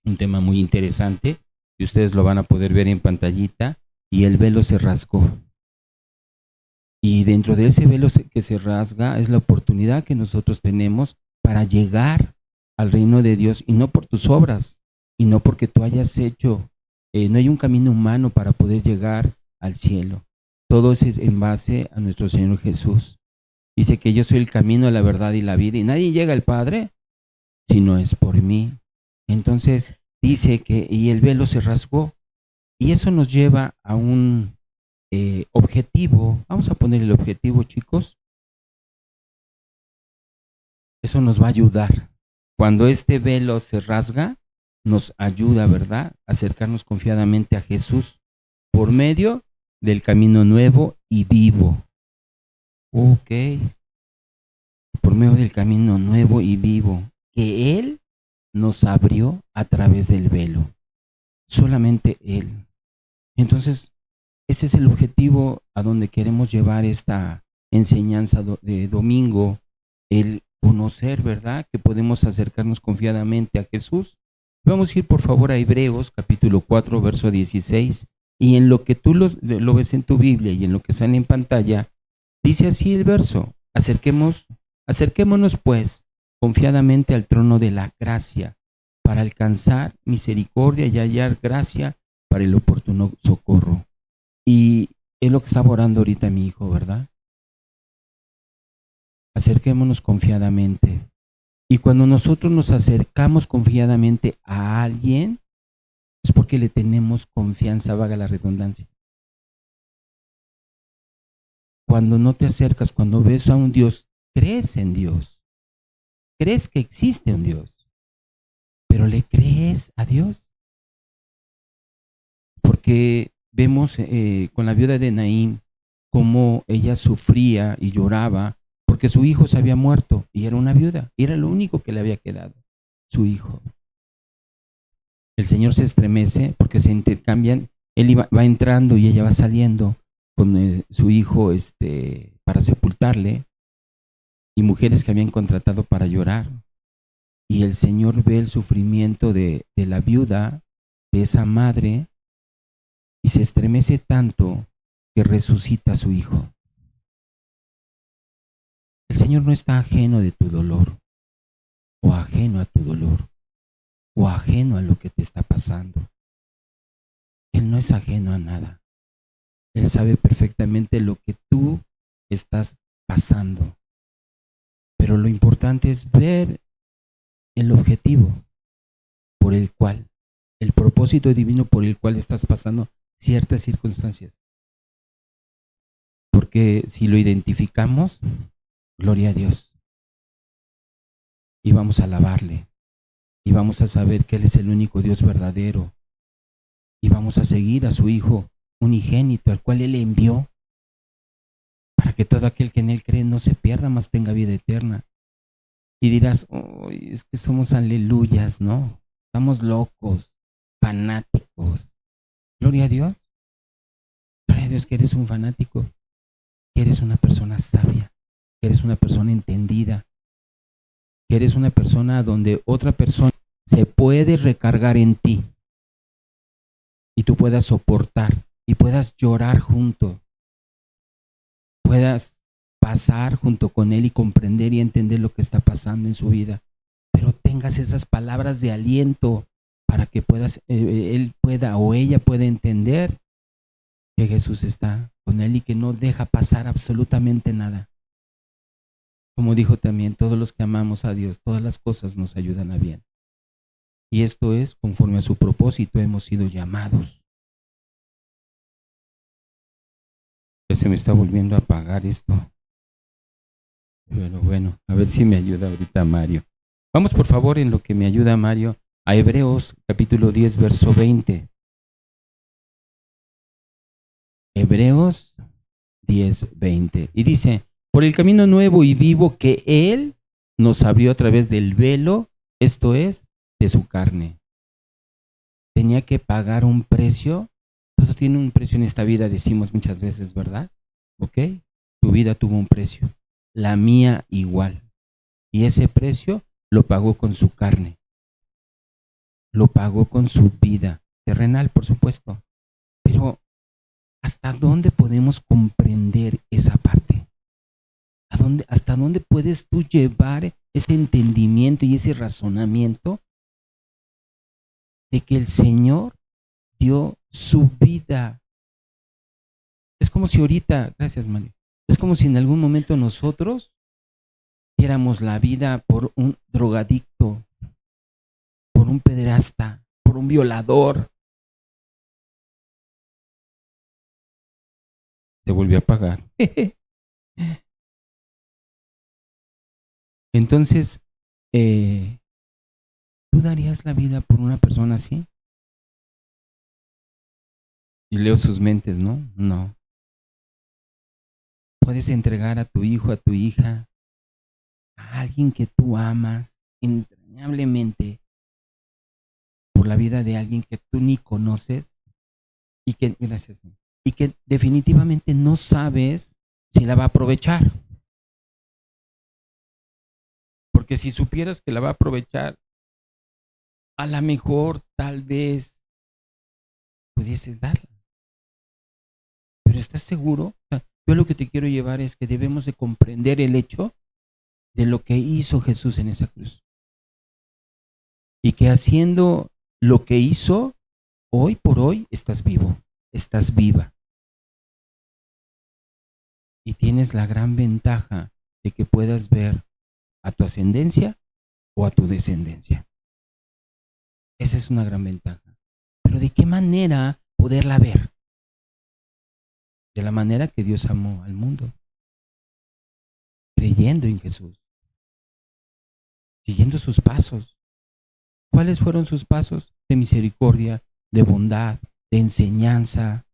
un tema muy interesante y ustedes lo van a poder ver en pantallita. Y el velo se rasgó. Y dentro de ese velo que se rasga es la oportunidad que nosotros tenemos para llegar al reino de Dios, y no por tus obras, y no porque tú hayas hecho, no hay un camino humano para poder llegar al cielo. Todo es en base a nuestro Señor Jesús. Dice que yo soy el camino, la verdad y la vida, y nadie llega al Padre si no es por mí. Entonces dice que, y el velo se rasgó, y eso nos lleva a un objetivo. Vamos a poner el objetivo, chicos. Eso nos va a ayudar. Cuando este velo se rasga, nos ayuda, ¿verdad?, a acercarnos confiadamente a Jesús por medio del camino nuevo y vivo. Ok. Por medio del camino nuevo y vivo que Él nos abrió a través del velo. Solamente Él. Entonces, ese es el objetivo a donde queremos llevar esta enseñanza de domingo, el conocer, ¿verdad?, que podemos acercarnos confiadamente a Jesús. Vamos a ir por favor a Hebreos capítulo 4, verso 16, y en lo que tú lo ves en tu Biblia y en lo que sale en pantalla, dice así el verso: acerquémonos pues confiadamente al trono de la gracia para alcanzar misericordia y hallar gracia para el oportuno socorro. Y es lo que estaba orando ahorita mi hijo, ¿verdad? Acerquémonos confiadamente. Y cuando nosotros nos acercamos confiadamente a alguien, es porque le tenemos confianza, valga la redundancia. Cuando no te acercas, cuando ves a un Dios, crees en Dios, crees que existe un Dios, pero ¿le crees a Dios? Porque vemos con la viuda de Naín cómo ella sufría y lloraba porque su hijo se había muerto y era una viuda, y era lo único que le había quedado, su hijo. El Señor se estremece porque se intercambian, va entrando y ella va saliendo con su hijo para sepultarle, y mujeres que habían contratado para llorar. Y el Señor ve el sufrimiento de la viuda, de esa madre, y se estremece tanto que resucita a su hijo. El Señor no está ajeno de tu dolor, o ajeno a tu dolor, o ajeno a lo que te está pasando. Él no es ajeno a nada. Él sabe perfectamente lo que tú estás pasando. Pero lo importante es ver el objetivo por el cual, el propósito divino por el cual estás pasando ciertas circunstancias. Porque si lo identificamos, gloria a Dios. Y vamos a alabarle. Y vamos a saber que Él es el único Dios verdadero. Y vamos a seguir a su Hijo unigénito, al cual Él envió, para que todo aquel que en Él cree no se pierda, mas tenga vida eterna. Y dirás, oh, es que somos aleluyas, ¿no? Estamos locos, fanáticos. Gloria a Dios. Gloria a Dios que eres un fanático, que eres una persona sabia, que eres una persona entendida, que eres una persona donde otra persona se puede recargar en ti y tú puedas soportar y puedas llorar junto, puedas pasar junto con él y comprender y entender lo que está pasando en su vida, pero tengas esas palabras de aliento para que puedas, él pueda o ella pueda entender que Jesús está con él y que no deja pasar absolutamente nada. Como dijo también, todos los que amamos a Dios, todas las cosas nos ayudan a bien. Y esto es conforme a su propósito hemos sido llamados. Se me está volviendo a apagar esto. Pero bueno, a ver si me ayuda ahorita Mario. Vamos por favor en lo que me ayuda Mario a Hebreos capítulo 10, verso 20. Hebreos 10, 20. Y dice, por el camino nuevo y vivo que Él nos abrió a través del velo, esto es, de su carne. Tenía que pagar un precio. Todo tiene un precio en esta vida, decimos muchas veces, ¿verdad? ¿Ok? Tu vida tuvo un precio. La mía igual. Y ese precio lo pagó con su carne. lo pagó con su vida terrenal, por supuesto. Pero ¿hasta dónde podemos comprender esa parte? ¿Hasta dónde puedes tú llevar ese entendimiento y ese razonamiento de que el Señor dio su vida? Es como si ahorita, gracias María, es como si en algún momento nosotros diéramos la vida por un drogadicto, por un pederasta, por un violador. Se volvió a pagar. Entonces, ¿tú darías la vida por una persona así? Y leo sus mentes, ¿no? No. Puedes entregar a tu hijo, a tu hija, a alguien que tú amas entrañablemente por la vida de alguien que tú ni conoces y que, gracias, y que definitivamente no sabes si la va a aprovechar. Porque si supieras que la va a aprovechar, a lo mejor, tal vez, pudieses darla. Pero ¿estás seguro? Yo lo que te quiero llevar es que debemos de comprender el hecho de lo que hizo Jesús en esa cruz. Y que haciendo lo que hizo, hoy por hoy estás vivo, estás viva. Y tienes la gran ventaja de que puedas ver a tu ascendencia o a tu descendencia. Esa es una gran ventaja. Pero ¿de qué manera poderla ver? De la manera que Dios amó al mundo. Creyendo en Jesús. Siguiendo sus pasos. ¿Cuáles fueron sus pasos? De misericordia, de bondad, de enseñanza.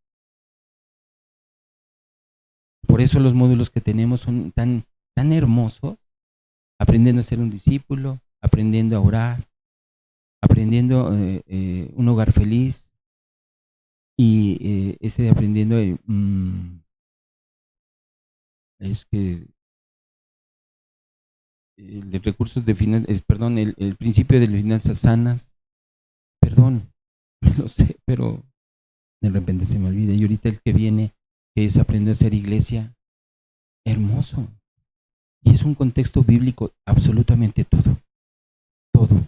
Por eso los módulos que tenemos son tan hermosos. Aprendiendo a ser un discípulo, aprendiendo a orar, aprendiendo un hogar feliz y aprendiendo es que de recursos de finanzas, perdón, el principio de las finanzas sanas, perdón, no lo sé, pero de repente se me olvida. Y ahorita el que viene, que es aprender a ser iglesia, hermoso. Y es un contexto bíblico, absolutamente todo. Todo.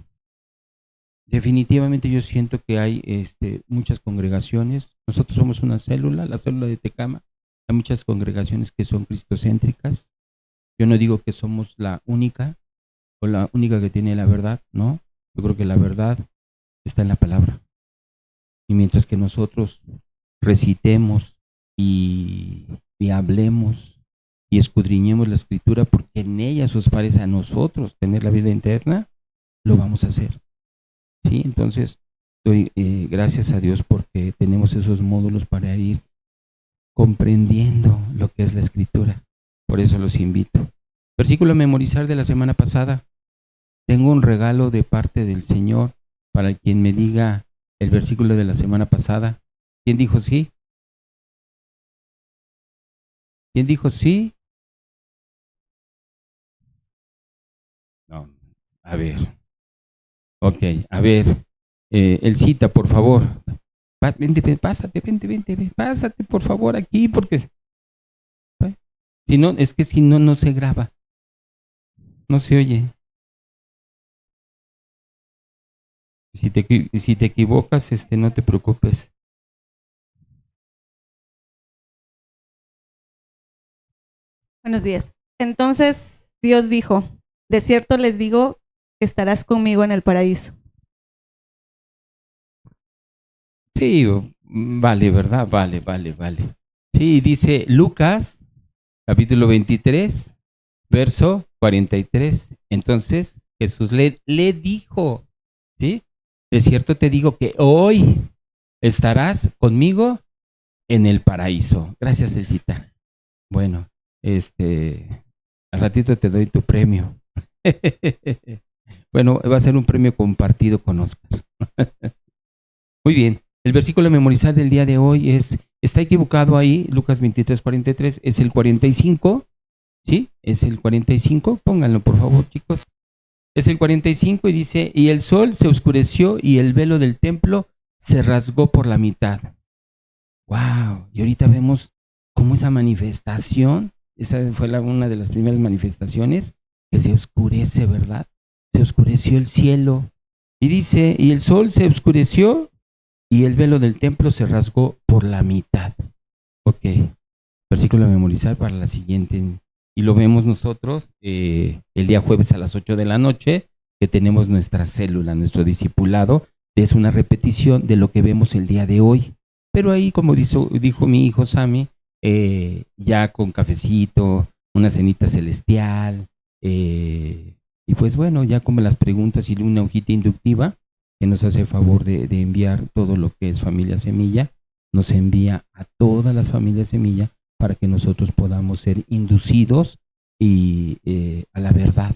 Definitivamente yo siento que hay muchas congregaciones. Nosotros somos una célula, la célula de Tecama. Hay muchas congregaciones que son cristocéntricas. Yo no digo que somos la única o la única que tiene la verdad, no. Yo creo que la verdad está en la palabra. Y mientras que nosotros recitemos y hablemos y escudriñemos la escritura, porque en ella os parece a nosotros tener la vida eterna, lo vamos a hacer. ¿Sí? Entonces, doy gracias a Dios porque tenemos esos módulos para ir comprendiendo lo que es la escritura. Por eso los invito. Versículo a memorizar de la semana pasada. Tengo un regalo de parte del Señor para quien me diga el versículo de la semana pasada. ¿Quién dijo sí? ¿Quién dijo sí? No. A ver. Ok, a ver. Elcita, por favor. Vente, pásate, por favor, aquí, porque si no, es que si no, no se graba. No se oye. Si te equivocas, no te preocupes. Buenos días. Entonces Dios dijo, de cierto les digo que estarás conmigo en el paraíso. Sí, vale, ¿verdad? Vale. Sí, dice Lucas, capítulo 23, verso 43. Entonces Jesús le dijo, ¿sí? De cierto te digo que hoy estarás conmigo en el paraíso. Gracias, Elcita. Bueno, al ratito te doy tu premio. Bueno, va a ser un premio compartido con Oscar. Muy bien. El versículo a memorizar del día de hoy está equivocado ahí, Lucas 23, 43, es el 45, ¿sí? Es el 45, pónganlo por favor, chicos. Es el 45 y dice, y el sol se oscureció y el velo del templo se rasgó por la mitad. ¡Wow! Y ahorita vemos cómo esa manifestación, esa fue una de las primeras manifestaciones, que se oscurece, ¿verdad? Se oscureció el cielo. Y dice, y el sol se oscureció y el velo del templo se rasgó por la mitad. Ok, versículo a memorizar para la siguiente. Y lo vemos nosotros el día jueves a las 8 de la noche, que tenemos nuestra célula, nuestro discipulado. Es una repetición de lo que vemos el día de hoy. Pero ahí, como dijo mi hijo Sammy, ya con cafecito, una cenita celestial, y pues bueno, ya como las preguntas y una hojita inductiva que nos hace favor de enviar todo lo que es Familia Semilla, nos envía a todas las familias Semilla para que nosotros podamos ser inducidos y a la verdad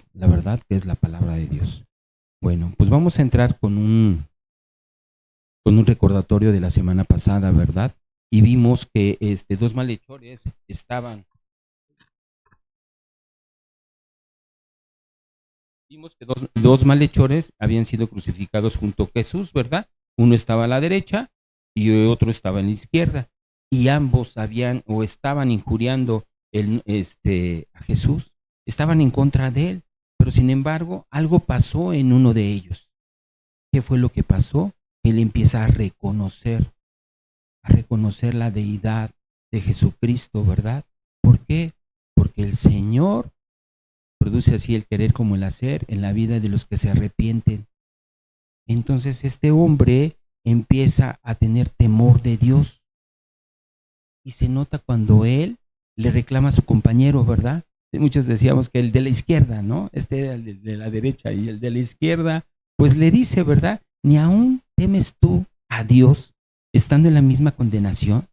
que es la palabra de Dios. Bueno, pues vamos a entrar con un recordatorio de la semana pasada, ¿verdad? Y vimos que dos malhechores estaban. Vimos que dos malhechores habían sido crucificados junto a Jesús, ¿verdad? Uno estaba a la derecha y otro estaba a la izquierda. Y ambos habían o estaban injuriando a Jesús, estaban en contra de él. Pero sin embargo, algo pasó en uno de ellos. ¿Qué fue lo que pasó? Él empieza a reconocer la deidad de Jesucristo, ¿verdad? ¿Por qué? Porque el Señor produce así el querer como el hacer en la vida de los que se arrepienten. Entonces este hombre empieza a tener temor de Dios y se nota cuando él le reclama a su compañero, ¿verdad? Muchos decíamos que el de la izquierda, ¿no? Este era el de la derecha y el de la izquierda, pues le dice, ¿verdad? ¿Ni aún temes tú a Dios estando en la misma condenación?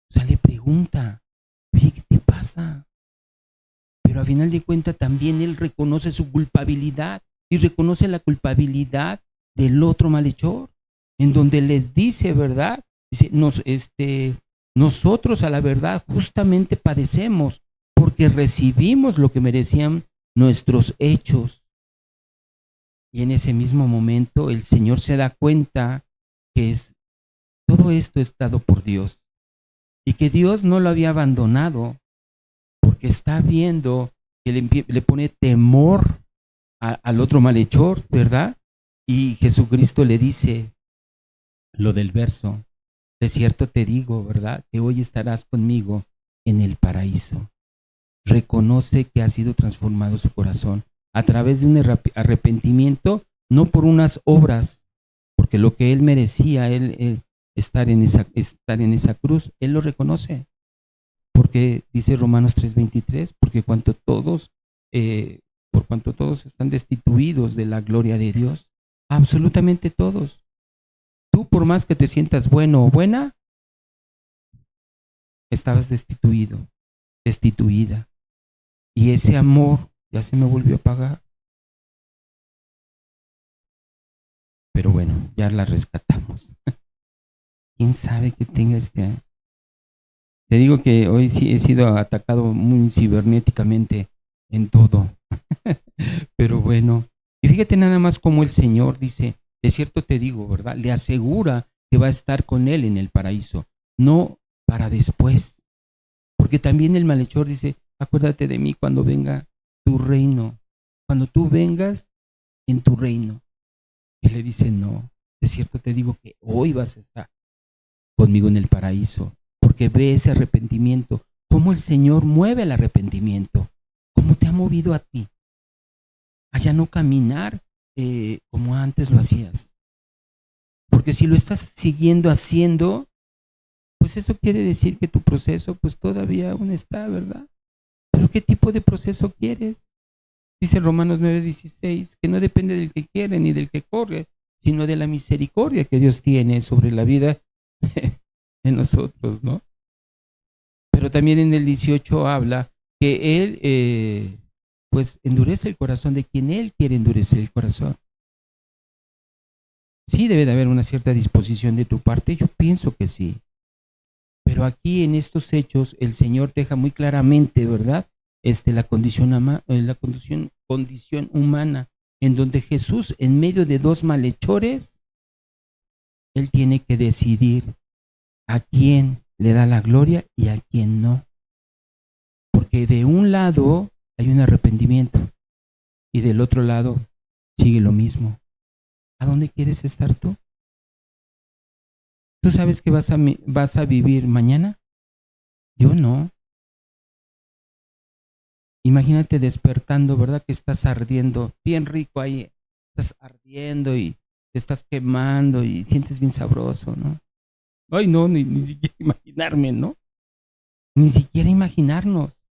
O sea, le pregunta, oye, ¿qué te pasa? Pero a final de cuentas también él reconoce su culpabilidad y reconoce la culpabilidad del otro malhechor, en donde les dice, ¿verdad? Dice, nosotros a la verdad justamente padecemos porque recibimos lo que merecían nuestros hechos. Y en ese mismo momento el Señor se da cuenta que todo esto es dado por Dios y que Dios no lo había abandonado, porque está viendo que le pone temor al otro malhechor, ¿verdad? Y Jesucristo le dice lo del verso, de cierto te digo, ¿verdad? Que hoy estarás conmigo en el paraíso. Reconoce que ha sido transformado su corazón a través de un arrepentimiento, no por unas obras, porque lo que él merecía, él estar en esa cruz, él lo reconoce. Porque dice Romanos 3:23, porque por cuanto todos están destituidos de la gloria de Dios, absolutamente todos. Tú, por más que te sientas bueno o buena, estabas destituido, destituida. Y ese amor ya se me volvió a apagar. Pero bueno, ya la rescatamos. ¿Quién sabe que tenga Te digo que hoy sí he sido atacado muy cibernéticamente en todo. Pero bueno, y fíjate nada más como el Señor dice, de cierto te digo, ¿verdad? Le asegura que va a estar con él en el paraíso, no para después. Porque también el malhechor dice, acuérdate de mí cuando venga tu reino, cuando tú vengas en tu reino. Él le dice, no, de cierto te digo que hoy vas a estar conmigo en el paraíso, porque ve ese arrepentimiento, cómo el Señor mueve el arrepentimiento, cómo te ha movido a ti, a ya no caminar como antes lo hacías. Porque si lo estás siguiendo haciendo, pues eso quiere decir que tu proceso pues todavía aún está, ¿verdad? Pero ¿qué tipo de proceso quieres? Dice Romanos 9:16, que no depende del que quiere ni del que corre, sino de la misericordia que Dios tiene sobre la vida de nosotros, ¿no? Pero también en el 18 habla que Él, pues, endurece el corazón de quien Él quiere endurecer el corazón. Sí debe de haber una cierta disposición de tu parte, yo pienso que sí. Pero aquí en estos hechos el Señor deja muy claramente, ¿verdad? la condición humana, en donde Jesús, en medio de dos malhechores, Él tiene que decidir a quién le da la gloria y a quién no. Porque de un lado hay un arrepentimiento y del otro lado sigue lo mismo. ¿A dónde quieres estar tú? ¿Tú sabes que vas a vivir mañana? Yo no. Imagínate despertando, ¿verdad? Que estás ardiendo, bien rico ahí, estás ardiendo y te estás quemando y sientes bien sabroso, ¿no? Ay, no, ni siquiera imaginarme, ¿no? Ni siquiera imaginarnos.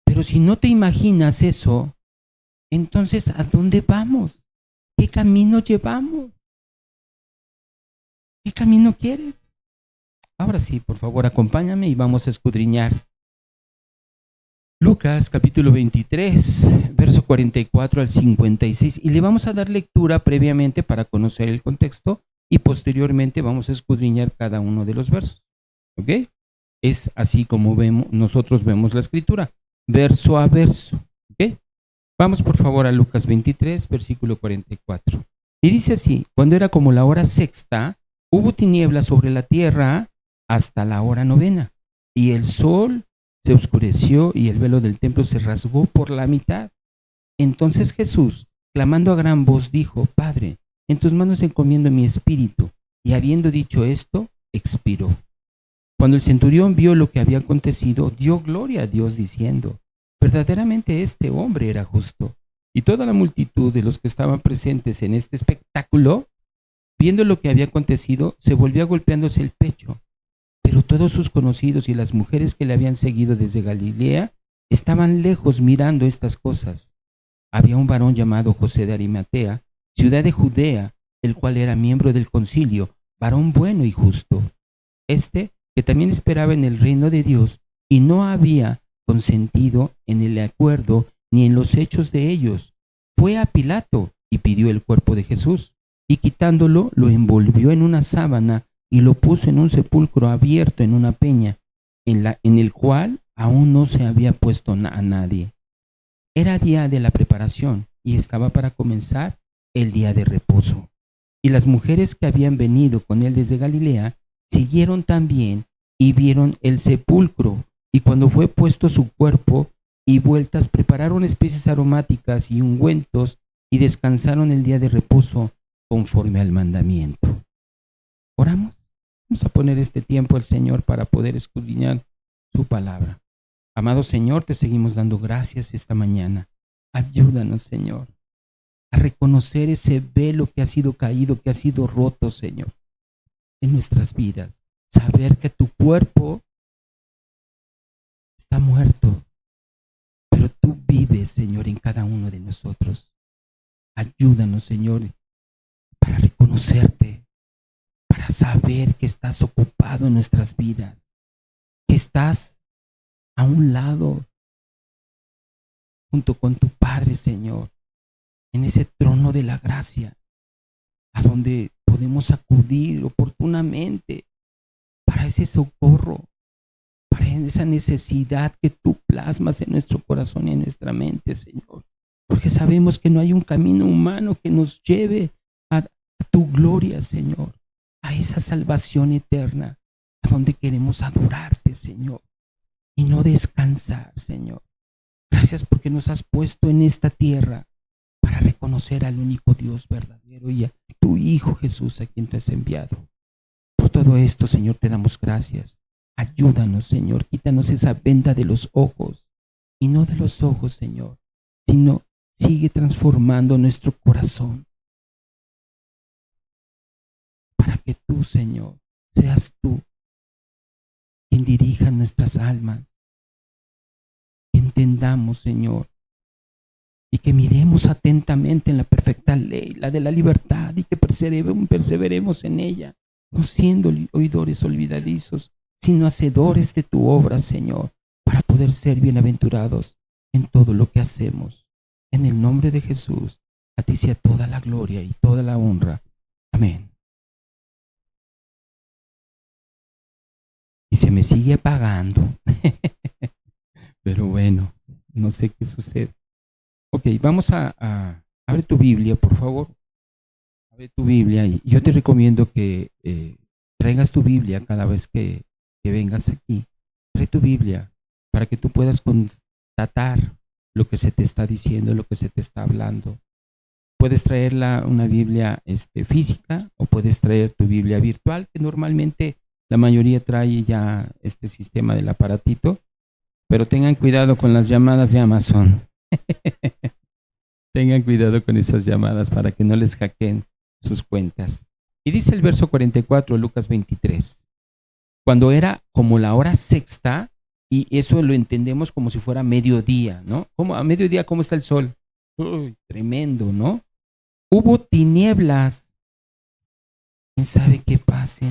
Pero si no te imaginas eso, entonces, ¿a dónde vamos? ¿Qué camino llevamos? ¿Qué camino quieres? Ahora sí, por favor, acompáñame y vamos a escudriñar Lucas capítulo 23, verso 44 al 56. Y le vamos a dar lectura previamente para conocer el contexto y posteriormente vamos a escudriñar cada uno de los versos. ¿Ok? Es así como nosotros vemos la escritura, verso a verso. ¿Ok? Vamos por favor a Lucas 23, versículo 44. Y dice así: cuando era como la hora sexta, hubo tinieblas sobre la tierra hasta la hora novena, y el sol se oscureció y el velo del templo se rasgó por la mitad. Entonces Jesús, clamando a gran voz, dijo: Padre, en tus manos encomiendo mi espíritu. Y habiendo dicho esto, expiró. Cuando el centurión vio lo que había acontecido, dio gloria a Dios diciendo: verdaderamente este hombre era justo. Y toda la multitud de los que estaban presentes en este espectáculo, viendo lo que había acontecido, se volvía golpeándose el pecho. Pero todos sus conocidos y las mujeres que le habían seguido desde Galilea estaban lejos mirando estas cosas. Había un varón llamado José de Arimatea, ciudad de Judea, el cual era miembro del concilio, varón bueno y justo. Que también esperaba en el reino de Dios y no había consentido en el acuerdo ni en los hechos de ellos, fue a Pilato y pidió el cuerpo de Jesús, y quitándolo lo envolvió en una sábana y lo puso en un sepulcro abierto en una peña, en el cual aún no se había puesto a nadie. Era día de la preparación y estaba para comenzar el día de reposo. Y las mujeres que habían venido con él desde Galilea siguieron también y vieron el sepulcro, y cuando fue puesto su cuerpo y vueltas, prepararon especies aromáticas y ungüentos y descansaron el día de reposo conforme al mandamiento. ¿Oramos? Vamos a poner este tiempo al Señor para poder escudriñar su palabra. Amado Señor, te seguimos dando gracias esta mañana. Ayúdanos, Señor, a reconocer ese velo que ha sido caído, que ha sido roto, Señor, en nuestras vidas. Saber que tu cuerpo está muerto, pero tú vives, Señor, en cada uno de nosotros. Ayúdanos, Señor, para reconocerte, para saber que estás ocupado en nuestras vidas, que estás a un lado, junto con tu Padre, Señor, en ese trono de la gracia, a donde podemos acudir oportunamente para ese socorro, para esa necesidad que tú plasmas en nuestro corazón y en nuestra mente, Señor. Porque sabemos que no hay un camino humano que nos lleve a tu gloria, Señor, a esa salvación eterna, a donde queremos adorarte, Señor, y no descansar, Señor. Gracias porque nos has puesto en esta tierra para reconocer al único Dios verdadero y a tu Hijo Jesús, a quien tú has enviado. Por todo esto, Señor, te damos gracias. Ayúdanos, Señor, quítanos esa venda de los ojos, y no de los ojos, Señor, sino sigue transformando nuestro corazón para que tú, Señor, seas tú quien dirija nuestras almas, que entendamos, Señor, y que miremos atentamente en la perfecta ley, la de la libertad, y que perseveremos en ella, no siendo oidores olvidadizos, sino hacedores de tu obra, Señor, para poder ser bienaventurados en todo lo que hacemos. En el nombre de Jesús, a ti sea toda la gloria y toda la honra. Amén. Y se me sigue apagando. pero bueno, no sé qué sucede. Ok, vamos a abre tu Biblia, por favor. Abre tu Biblia y yo te recomiendo que traigas tu Biblia cada vez que vengas aquí. Trae tu Biblia para que tú puedas constatar lo que se te está diciendo, lo que se te está hablando. Puedes traer una Biblia física o puedes traer tu Biblia virtual, que normalmente la mayoría trae ya este sistema del aparatito, pero tengan cuidado con las llamadas de Amazon. Tengan cuidado con esas llamadas para que no les hackeen sus cuentas. Y dice el verso 44, Lucas 23, cuando era como la hora sexta, y eso lo entendemos como si fuera mediodía, ¿no? Como a mediodía, ¿cómo está el sol? Uy, tremendo, ¿no? Hubo tinieblas. ¿Quién sabe qué pase?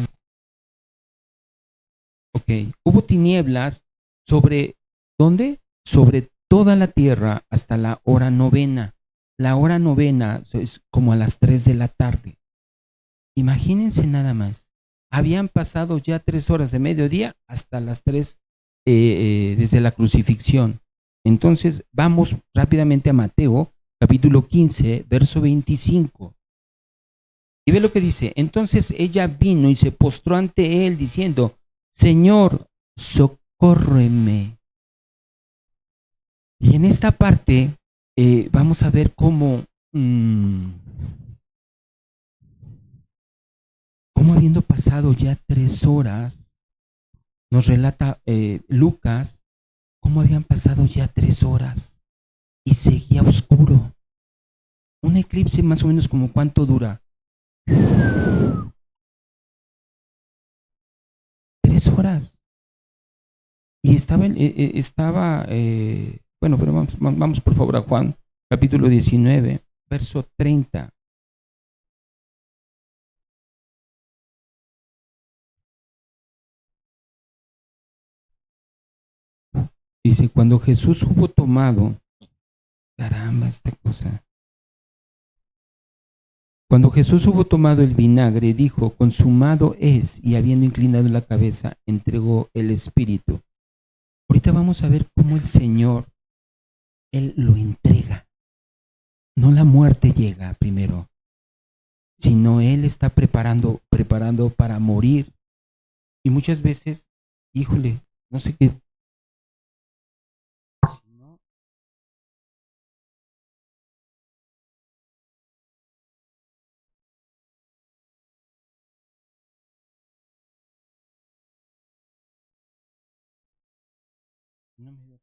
Ok, hubo tinieblas sobre, ¿dónde? Sobre toda la tierra hasta la hora novena. La hora novena es como a las 3 de la tarde. Imagínense nada más. Habían pasado ya 3 horas de mediodía hasta las 3 desde la crucifixión. Entonces vamos rápidamente a Mateo, capítulo 15, verso 25. Y ve lo que dice. Entonces ella vino y se postró ante él diciendo, Señor, socórreme. Y en esta parte vamos a ver cómo habiendo pasado ya 3 horas, nos relata Lucas, cómo habían pasado ya 3 horas y seguía oscuro. Un eclipse más o menos como cuánto dura. 3 horas. Y bueno, pero vamos por favor a Juan, capítulo 19, verso 30. Dice, cuando Jesús hubo tomado, caramba, esta cosa. Cuando Jesús hubo tomado el vinagre, dijo, consumado es, y habiendo inclinado la cabeza, entregó el espíritu. Ahorita vamos a ver cómo el Señor, Él lo entrega. No la muerte llega primero, sino Él está preparando para morir. Y muchas veces, híjole, no sé qué, si no, no me dio.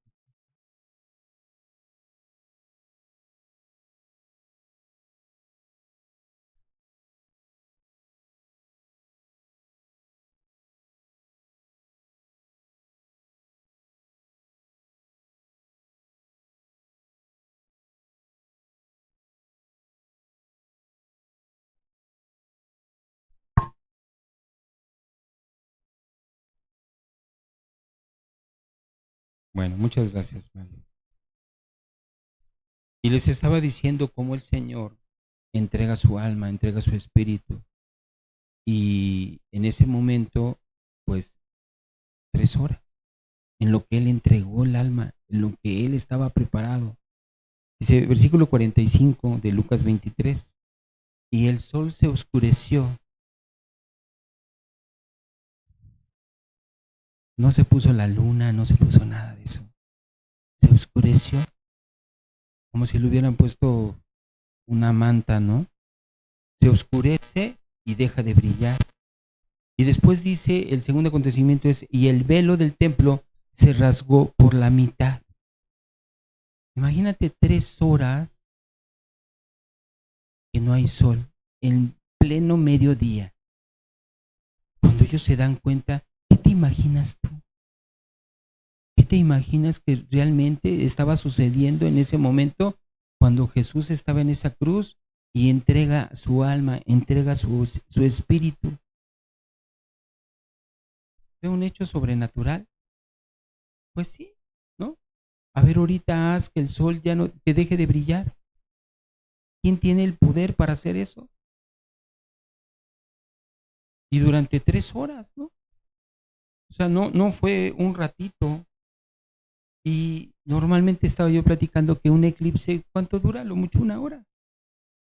Bueno, muchas gracias, Mario. Y les estaba diciendo cómo el Señor entrega su alma, entrega su espíritu. Y en ese momento, pues, 3 horas, en lo que Él entregó el alma, en lo que Él estaba preparado. Dice, versículo 45 de Lucas 23, y el sol se oscureció, no se puso la luna, no se puso nada de eso. Se oscureció como si le hubieran puesto una manta, ¿no? Se oscurece y deja de brillar. Y después dice, el segundo acontecimiento es, y el velo del templo se rasgó por la mitad. Imagínate 3 horas que no hay sol, en pleno mediodía. Cuando ellos se dan cuenta, ¿qué te imaginas tú? ¿Qué te imaginas que realmente estaba sucediendo en ese momento cuando Jesús estaba en esa cruz y entrega su alma, entrega su espíritu? ¿Fue un hecho sobrenatural? Pues sí, ¿no? A ver, ahorita haz que el sol ya no, que deje de brillar. ¿Quién tiene el poder para hacer eso? Y durante 3 horas, ¿no? O sea, no fue un ratito, Y normalmente estaba yo platicando que un eclipse, ¿cuánto dura? Lo mucho 1 hora.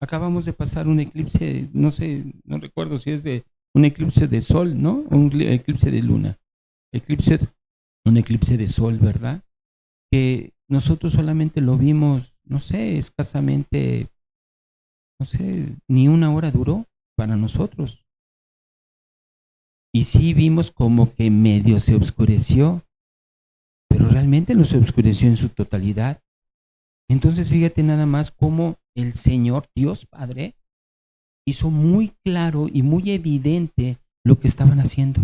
Acabamos de pasar un eclipse, no sé, no recuerdo si es de un eclipse de sol, ¿no? O un eclipse de luna. Eclipse, un eclipse de sol, ¿verdad? Que nosotros solamente lo vimos, no sé, escasamente, no sé, ni 1 hora duró para nosotros. Y sí vimos como que medio se oscureció, pero realmente no se oscureció en su totalidad. Entonces fíjate nada más cómo el Señor, Dios Padre, hizo muy claro y muy evidente lo que estaban haciendo.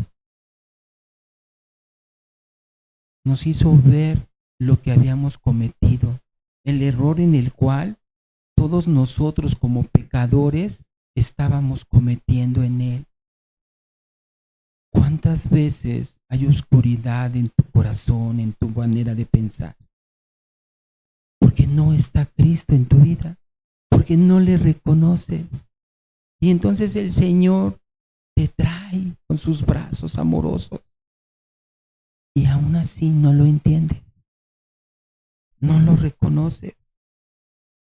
Nos hizo ver lo que habíamos cometido, el error en el cual todos nosotros como pecadores estábamos cometiendo en Él. ¿Cuántas veces hay oscuridad en tu corazón, en tu manera de pensar? Porque no está Cristo en tu vida, porque no le reconoces. Y entonces el Señor te trae con sus brazos amorosos y aún así no lo entiendes, no lo reconoces.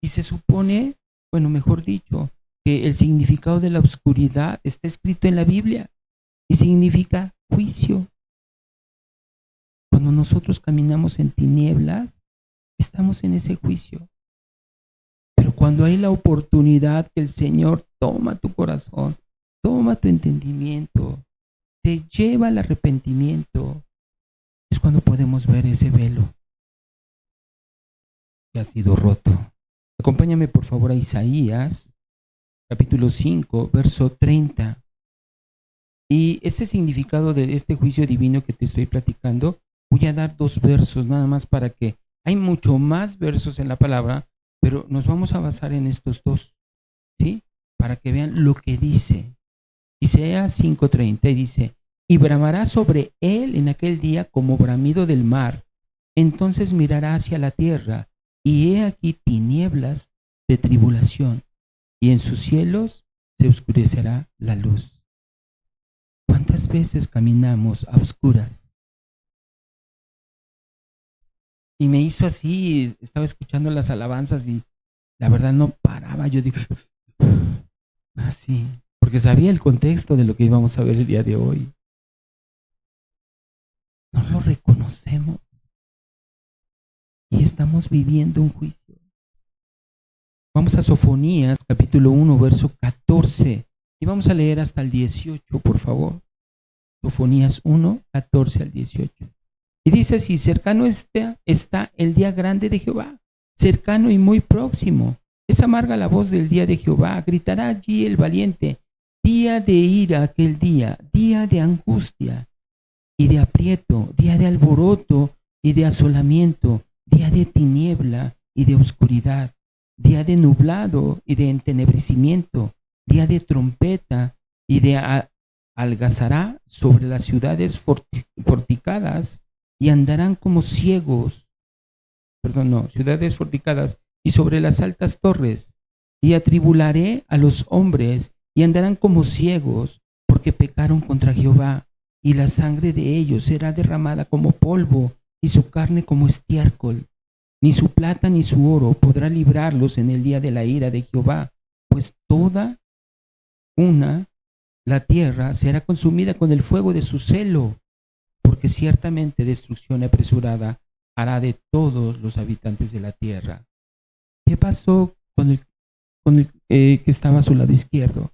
Y se supone, bueno, mejor dicho, que el significado de la oscuridad está escrito en la Biblia y significa juicio. Cuando nosotros caminamos en tinieblas, estamos en ese juicio. Pero cuando hay la oportunidad que el Señor toma tu corazón, toma tu entendimiento, te lleva al arrepentimiento, es cuando podemos ver ese velo que ha sido roto. Acompáñame por favor a Isaías, capítulo 5, verso 30. Y este significado de este juicio divino que te estoy platicando, voy a dar 2 versos nada más para que, hay mucho más versos en la palabra, pero nos vamos a basar en estos 2, ¿sí? Para que vean lo que dice. Isaías 5:30 y dice, y bramará sobre él en aquel día como bramido del mar, entonces mirará hacia la tierra, y he aquí tinieblas de tribulación, y en sus cielos se oscurecerá la luz. ¿Cuántas veces caminamos a oscuras? Y me hizo así, estaba escuchando las alabanzas y la verdad no paraba. Yo digo, así, porque sabía el contexto de lo que íbamos a ver el día de hoy. No lo reconocemos y estamos viviendo un juicio. Vamos a Sofonías, capítulo 1, verso 14, y vamos a leer hasta el 18, por favor. Sofonías 1, 14 al 18. Y dice así, cercano está el día grande de Jehová, cercano y muy próximo. Es amarga la voz del día de Jehová, gritará allí el valiente, día de ira aquel día de angustia y de aprieto, día de alboroto y de asolamiento, día de tiniebla y de oscuridad, día de nublado y de entenebrecimiento, día de trompeta y de algazará sobre las ciudades fortificadas y andarán como ciegos, ciudades fortificadas y sobre las altas torres, y atribularé a los hombres y andarán como ciegos porque pecaron contra Jehová, y la sangre de ellos será derramada como polvo y su carne como estiércol. Ni su plata ni su oro podrá librarlos en el día de la ira de Jehová, pues toda la tierra será consumida con el fuego de su celo, porque ciertamente destrucción apresurada hará de todos los habitantes de la tierra. ¿Qué pasó con el que estaba a su lado izquierdo?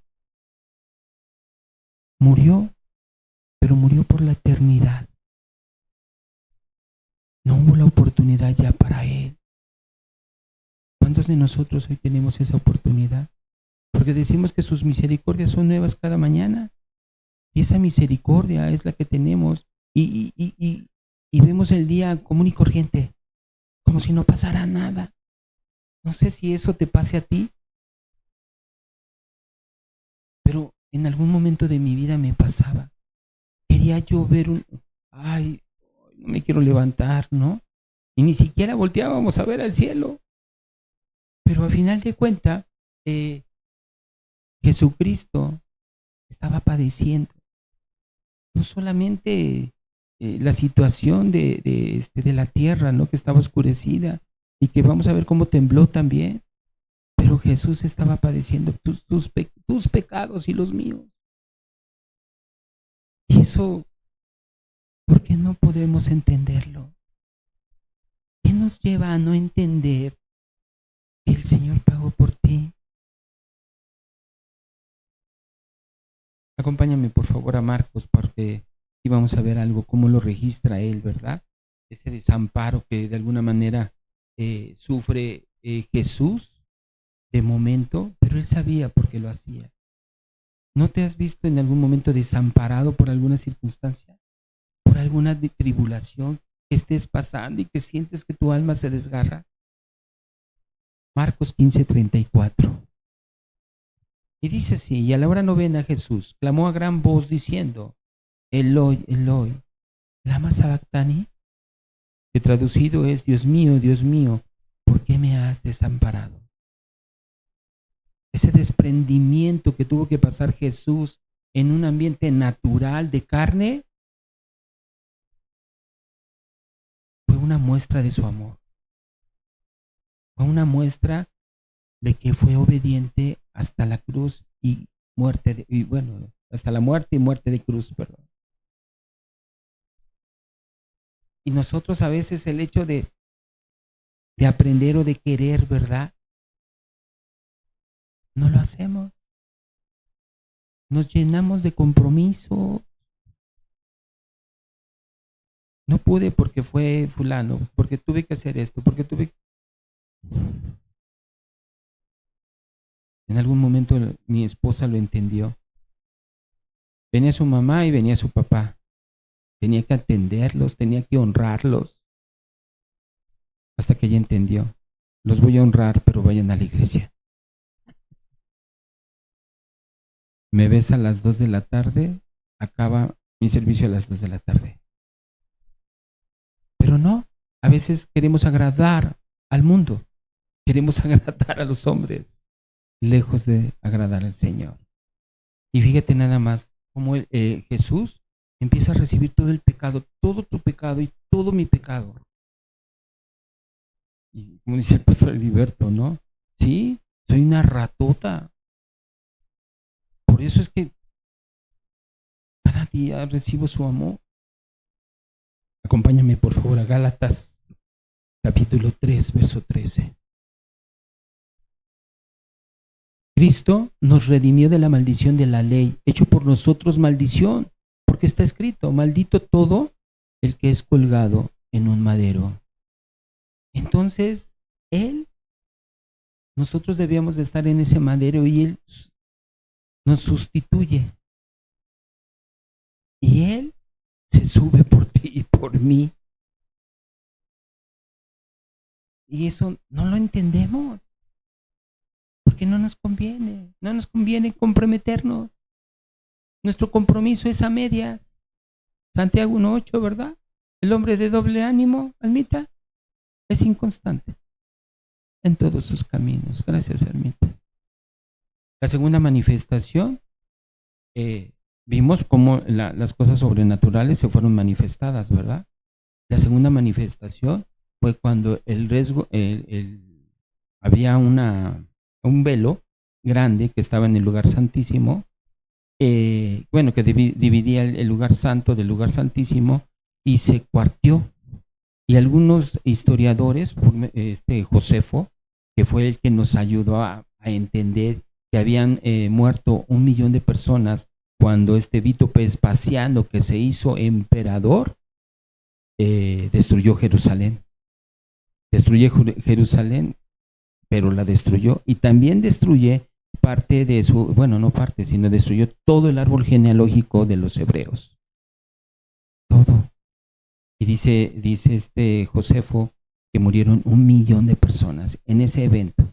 Murió, pero murió por la eternidad. No hubo la oportunidad ya para él. ¿Cuántos de nosotros hoy tenemos esa oportunidad? Porque decimos que sus misericordias son nuevas cada mañana. Y esa misericordia es la que tenemos. Y vemos el día común y corriente, como si no pasara nada. No sé si eso te pase a ti, pero en algún momento de mi vida me pasaba. Quería yo ver ay, no me quiero levantar, ¿no? Y ni siquiera volteábamos a ver al cielo. Pero al final de cuentas, Jesucristo estaba padeciendo. No solamente la situación de la tierra, ¿no? Que estaba oscurecida y que vamos a ver cómo tembló también. Pero Jesús estaba padeciendo tus pecados y los míos. Y eso, ¿por qué no podemos entenderlo? ¿Qué nos lleva a no entender que el Señor pagó por ti? Acompáñame por favor a Marcos porque y vamos a ver algo, cómo lo registra él, ¿verdad? Ese desamparo que de alguna manera sufre Jesús de momento, pero él sabía por qué lo hacía. ¿No te has visto en algún momento desamparado por alguna circunstancia? ¿Por alguna tribulación que estés pasando y que sientes que tu alma se desgarra? Marcos 15:34. Y dice así, y a la hora novena Jesús clamó a gran voz diciendo, Eloi, Eloi, lama sabactani, que traducido es, Dios mío, ¿por qué me has desamparado? Ese desprendimiento que tuvo que pasar Jesús en un ambiente natural de carne fue una muestra de su amor. Fue una muestra de que fue obediente hasta la cruz y muerte, hasta la muerte y muerte de cruz, perdón. Y nosotros a veces el hecho de aprender o de querer, ¿verdad? No lo hacemos. Nos llenamos de compromiso. No pude porque fue fulano, porque tuve que hacer esto, porque tuve... En algún momento mi esposa lo entendió. Venía su mamá y venía su papá. Tenía que atenderlos, tenía que honrarlos. Hasta que ella entendió. Los voy a honrar, pero vayan a la iglesia. Me ves a las 2 de la tarde, acaba mi servicio a las 2 de la tarde. Pero no, a veces queremos agradar al mundo, queremos agradar a los hombres, lejos de agradar al Señor. Y fíjate nada más cómo Jesús empieza a recibir todo el pecado, todo tu pecado y todo mi pecado. Y como dice el pastor Heriberto, ¿no? Sí, soy una ratota. Por eso es que cada día recibo su amor. Acompáñame por favor a Gálatas capítulo 3, verso 13. Cristo nos redimió de la maldición de la ley, hecho por nosotros maldición, porque está escrito, maldito todo el que es colgado en un madero. Entonces, nosotros debíamos de estar en ese madero y Él nos sustituye. Y Él se sube por ti y por mí. Y eso no lo entendemos. Porque no nos conviene comprometernos. Nuestro compromiso es a medias. Santiago 1:8, ¿verdad? El hombre de doble ánimo, Almita, es inconstante en todos sus caminos. Gracias, Almita. La segunda manifestación, vimos cómo las cosas sobrenaturales se fueron manifestadas, ¿verdad? La segunda manifestación fue cuando había un velo grande que estaba en el lugar santísimo, que dividía el lugar santo del lugar santísimo y se cuarteó. Y algunos historiadores, Josefo, que fue el que nos ayudó a entender que habían muerto 1 millón de personas cuando Vito Vespasiano, que se hizo emperador, destruyó Jerusalén. Destruyó Jerusalén, pero la destruyó y también destruye parte de destruyó todo el árbol genealógico de los hebreos. Todo. Y dice Josefo que murieron 1 millón de personas en ese evento.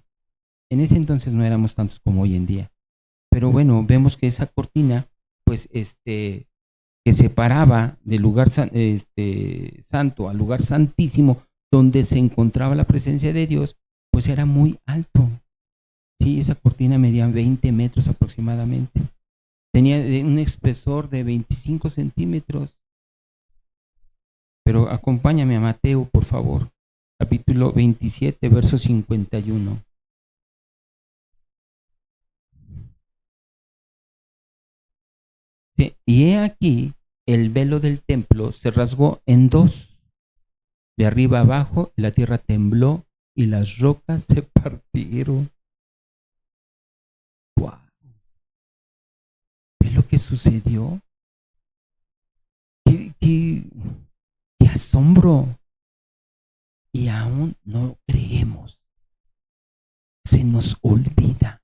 En ese entonces no éramos tantos como hoy en día. Pero bueno, vemos que esa cortina, pues, que separaba del lugar santo al lugar santísimo, donde se encontraba la presencia de Dios, pues era muy alto. Sí, esa cortina medía 20 metros aproximadamente. Tenía un espesor de 25 centímetros. Pero acompáñame a Mateo, por favor, capítulo 27, verso 51. Sí, y he aquí, el velo del templo se rasgó en dos, de arriba abajo, y la tierra tembló y las rocas se partieron. ¡Wow! ¿Ves lo que sucedió? ¡Qué asombro! Y aún no creemos. Se nos olvida.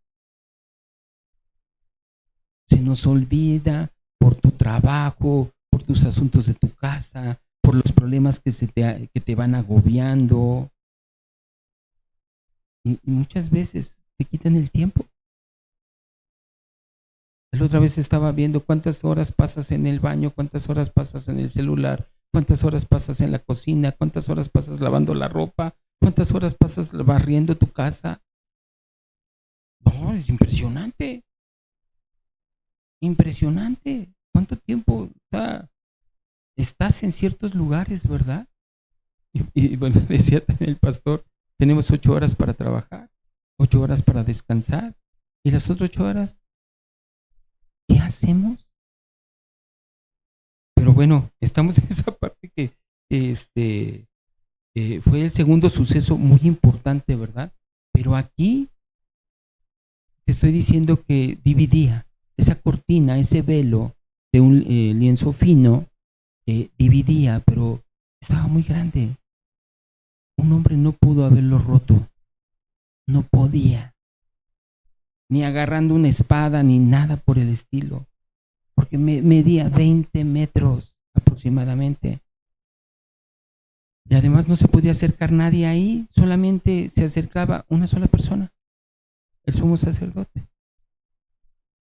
Se nos olvida por tu trabajo, por tus asuntos de tu casa, por los problemas que te van agobiando. Y muchas veces te quitan el tiempo. La otra vez estaba viendo cuántas horas pasas en el baño, cuántas horas pasas en el celular, cuántas horas pasas en la cocina, cuántas horas pasas lavando la ropa, cuántas horas pasas barriendo tu casa. No, es impresionante. Impresionante. ¿Cuánto tiempo estás en ciertos lugares, verdad? Y bueno, decía también el pastor, tenemos 8 horas para trabajar, 8 horas para descansar. ¿Y las otras 8 horas? ¿Qué hacemos? Pero bueno, estamos en esa parte que fue el segundo suceso muy importante, ¿verdad? Pero aquí te estoy diciendo que dividía esa cortina, ese velo de un lienzo fino, dividía, pero estaba muy grande. Un hombre no pudo haberlo roto, no podía, ni agarrando una espada, ni nada por el estilo, porque medía 20 metros aproximadamente. Y además no se podía acercar nadie ahí, solamente se acercaba una sola persona, el sumo sacerdote.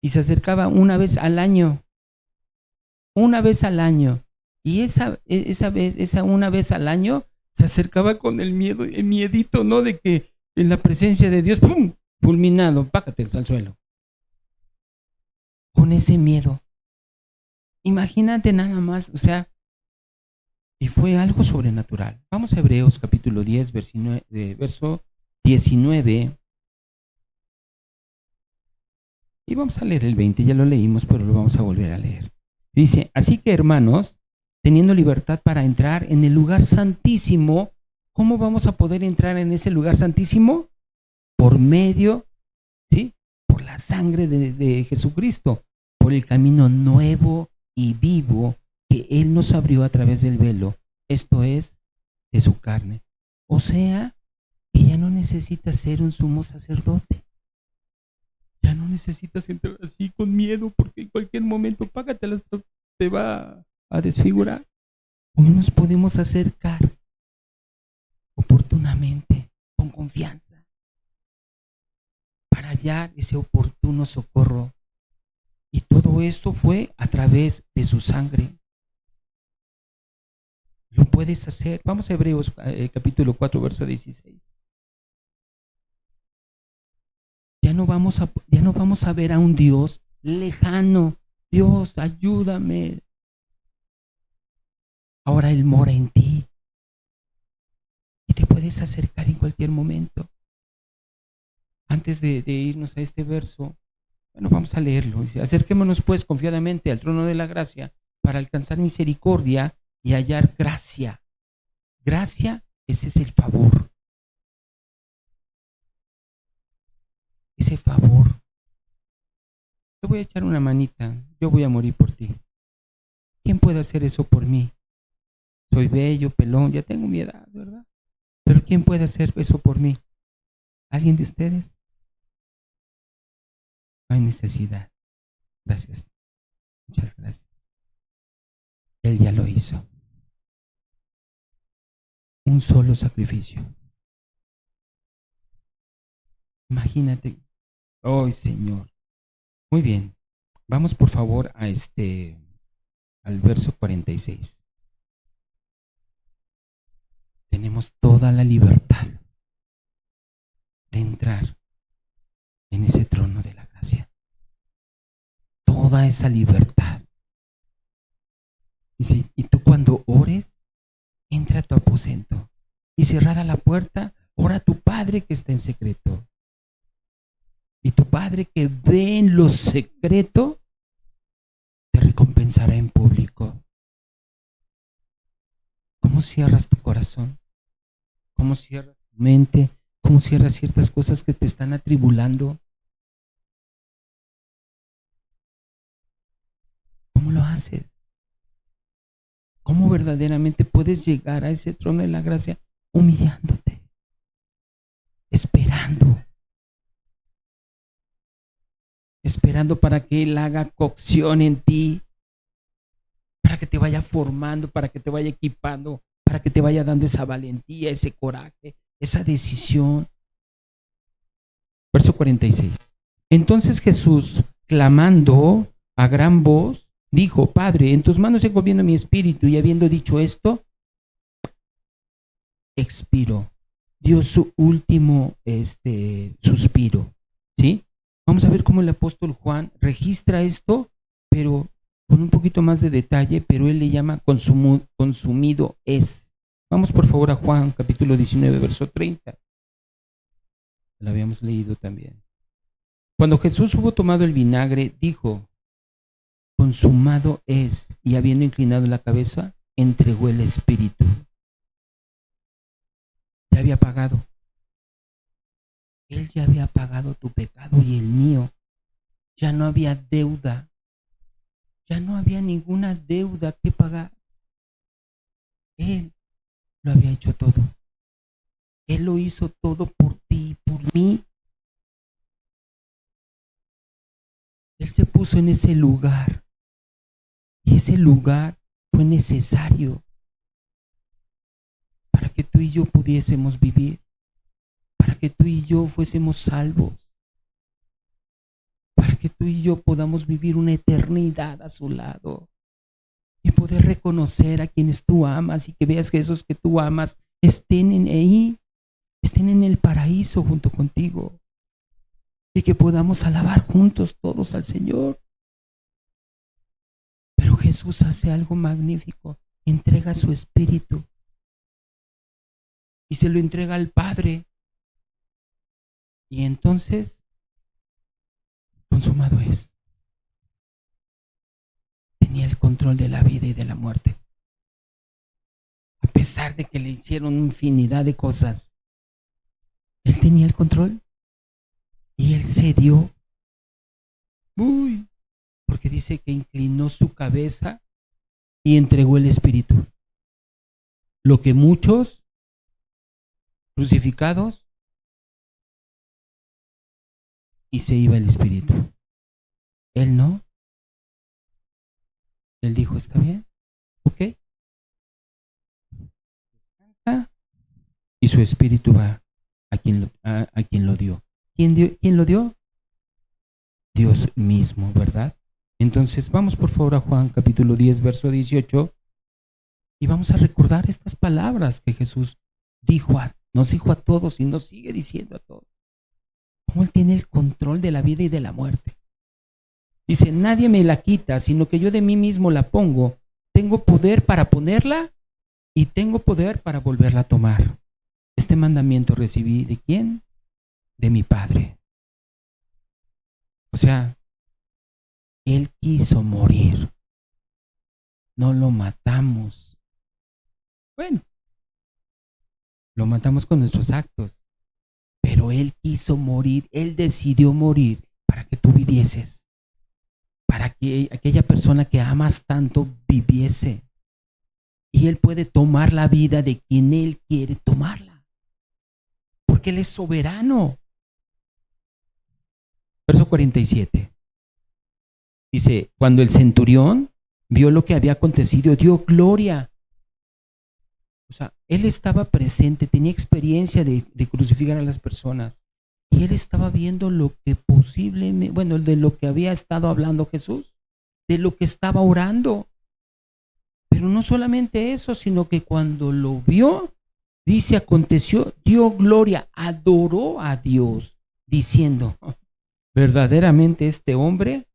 Y se acercaba una vez al año. Una vez al año. Y esa una vez al año se acercaba con el miedo, el miedito, ¿no? De que en la presencia de Dios, ¡pum! Fulminado, pácate al suelo. Con ese miedo. Imagínate nada más, o sea, y fue algo sobrenatural. Vamos a Hebreos capítulo 10, verso 19. Y vamos a leer el 20, ya lo leímos, pero lo vamos a volver a leer. Dice, así que hermanos, teniendo libertad para entrar en el lugar santísimo, ¿cómo vamos a poder entrar en ese lugar santísimo? Por medio, ¿sí? Por la sangre de Jesucristo, por el camino nuevo y vivo que Él nos abrió a través del velo, esto es, de su carne. O sea, que ya no necesita ser un sumo sacerdote. Ya no necesitas entrar así con miedo porque en cualquier momento págatelas, te va a desfigurar. Hoy nos podemos acercar oportunamente, con confianza, para hallar ese oportuno socorro. Y todo esto fue a través de su sangre. Lo puedes hacer. Vamos a Hebreos capítulo 4, verso 16. Ya no vamos a ver a un Dios lejano. Dios, ayúdame. Ahora Él mora en ti. Y te puedes acercar en cualquier momento. Antes de irnos a este verso, bueno, vamos a leerlo. Dice, acerquémonos pues confiadamente al trono de la gracia para alcanzar misericordia y hallar gracia. Gracia, ese es el favor. Ese favor. Te voy a echar una manita. Yo voy a morir por ti. ¿Quién puede hacer eso por mí? Soy bello, pelón, ya tengo mi edad, ¿verdad? Pero ¿quién puede hacer eso por mí? ¿Alguien de ustedes? No hay necesidad. Gracias. Muchas gracias. Él ya lo hizo. Un solo sacrificio. Imagínate. ¡Oh, Señor! Muy bien. Vamos por favor a al verso 46. Tenemos toda la libertad de entrar en ese trono de la gracia. Toda esa libertad. Y tú cuando ores, tu aposento y cerrada la puerta, ora a tu Padre que está en secreto. Y tu Padre que ve en lo secreto, te recompensará en público. ¿Cómo cierras tu corazón? ¿Cómo cierras tu mente? ¿Cómo cierras ciertas cosas que te están atribulando? ¿Cómo lo haces? ¿Cómo verdaderamente puedes llegar a ese trono de la gracia? Humillándote, esperando para que Él haga cocción en ti, para que te vaya formando, para que te vaya equipando, para que te vaya dando esa valentía, ese coraje, esa decisión. Verso 46. Entonces Jesús, clamando a gran voz, dijo: Padre, en tus manos encomiendo mi espíritu. Y habiendo dicho esto, expiró. Dio su último suspiro. ¿Sí? Vamos a ver cómo el apóstol Juan registra esto, pero con un poquito más de detalle, pero él le llama consumido es. Vamos por favor a Juan capítulo 19, verso 30. Lo habíamos leído también. Cuando Jesús hubo tomado el vinagre, dijo: consumado es, y habiendo inclinado la cabeza, entregó el espíritu. Ya había pagado. Él ya había pagado tu pecado y el mío. Ya no había deuda. Ya no había ninguna deuda que pagar. Él lo había hecho todo. Él lo hizo todo por ti y por mí. Él se puso en ese lugar. Y ese lugar fue necesario para que tú y yo pudiésemos vivir, para que tú y yo fuésemos salvos, para que tú y yo podamos vivir una eternidad a su lado y poder reconocer a quienes tú amas y que veas que esos que tú amas estén ahí, estén en el paraíso junto contigo y que podamos alabar juntos todos al Señor. Pero Jesús hace algo magnífico, entrega su espíritu y se lo entrega al Padre. Y entonces, consumado es. Tenía el control de la vida y de la muerte. A pesar de que le hicieron infinidad de cosas, Él tenía el control y Él cedió. Porque dice que inclinó su cabeza y entregó el espíritu. Lo que muchos crucificados, y se iba el espíritu. Él no. Él dijo: está bien, ok. Y su espíritu va a quien lo dio. ¿Quién lo dio? Dios mismo, ¿verdad? Entonces vamos por favor a Juan capítulo 10, verso 18, y vamos a recordar estas palabras que Jesús nos dijo a todos y nos sigue diciendo a todos. Cómo Él tiene el control de la vida y de la muerte. Dice: nadie me la quita, sino que yo de mí mismo la pongo. Tengo poder para ponerla y tengo poder para volverla a tomar. Este mandamiento recibí ¿de quién? De mi Padre. O sea, Él quiso morir. No lo matamos. Bueno, lo matamos con nuestros actos. Pero Él quiso morir. Él decidió morir para que tú vivieses. Para que aquella persona que amas tanto viviese. Y Él puede tomar la vida de quien Él quiere tomarla. Porque Él es soberano. Verso 47. Dice: cuando el centurión vio lo que había acontecido, dio gloria. O sea, él estaba presente, tenía experiencia de crucificar a las personas. Y él estaba viendo lo que posiblemente, de lo que había estado hablando Jesús, de lo que estaba orando. Pero no solamente eso, sino que cuando lo vio, dice, aconteció, dio gloria, adoró a Dios, diciendo: verdaderamente este hombre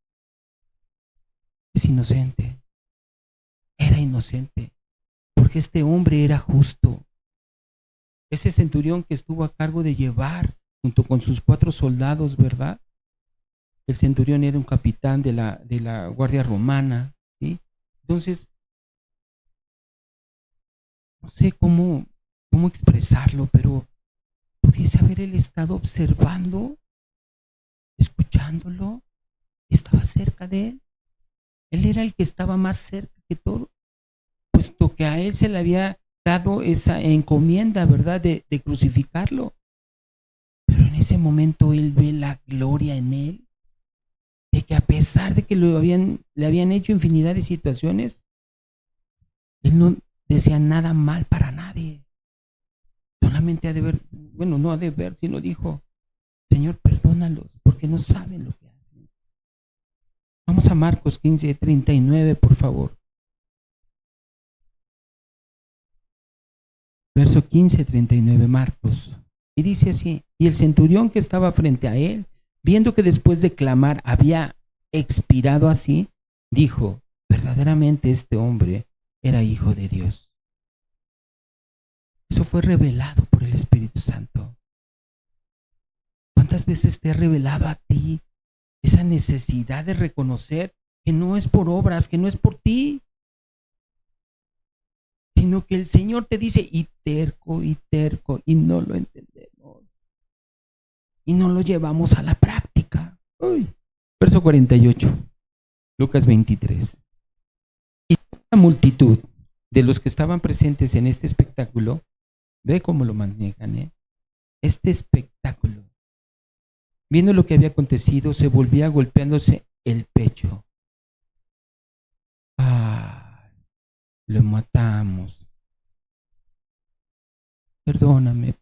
es inocente. Era inocente. ¿Por que este hombre era justo. Ese centurión que estuvo a cargo de llevar junto con sus 4 soldados, ¿verdad? El centurión era un capitán de la guardia romana, ¿sí? Entonces, no sé cómo expresarlo, pero pudiese haber él estado observando, escuchándolo, estaba cerca de él. Él era el que estaba más cerca que todo, puesto que a él se le había dado esa encomienda, ¿verdad?, de crucificarlo. Pero en ese momento él ve la gloria en él, de que a pesar de que le habían hecho infinidad de situaciones, él no decía nada mal para nadie. Solamente ha de ver, bueno, no ha de ver, sino dijo: Señor, perdónalos, porque no saben lo que hacen. Vamos a Marcos 15:39, por favor. Verso 15:39, Marcos. Y dice así: y el centurión que estaba frente a él, viendo que después de clamar había expirado así, dijo: verdaderamente este hombre era hijo de Dios. Eso fue revelado por el Espíritu Santo. ¿Cuántas veces te ha revelado a ti esa necesidad de reconocer que no es por obras, que no es por ti, sino que el Señor te dice, y terco, y no lo entendemos, y no lo llevamos a la práctica? Uy. Verso 48, Lucas 23. Y la multitud de los que estaban presentes en este espectáculo, ve cómo lo manejan, este espectáculo, viendo lo que había acontecido, se volvía golpeándose el pecho. Lo matamos. Perdóname.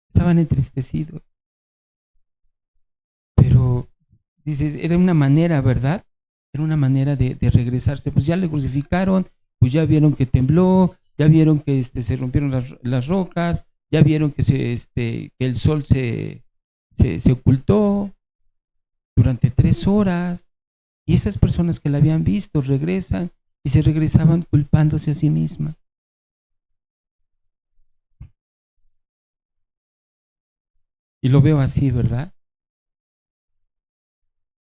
Estaban entristecidos. Pero, dices, era una manera, ¿verdad? Era una manera de regresarse. Pues ya le crucificaron, pues ya vieron que tembló, ya vieron que se rompieron las rocas, ya vieron que el sol se ocultó durante 3 horas. Y esas personas que la habían visto regresan y se regresaban culpándose a sí misma. Y lo veo así, ¿verdad?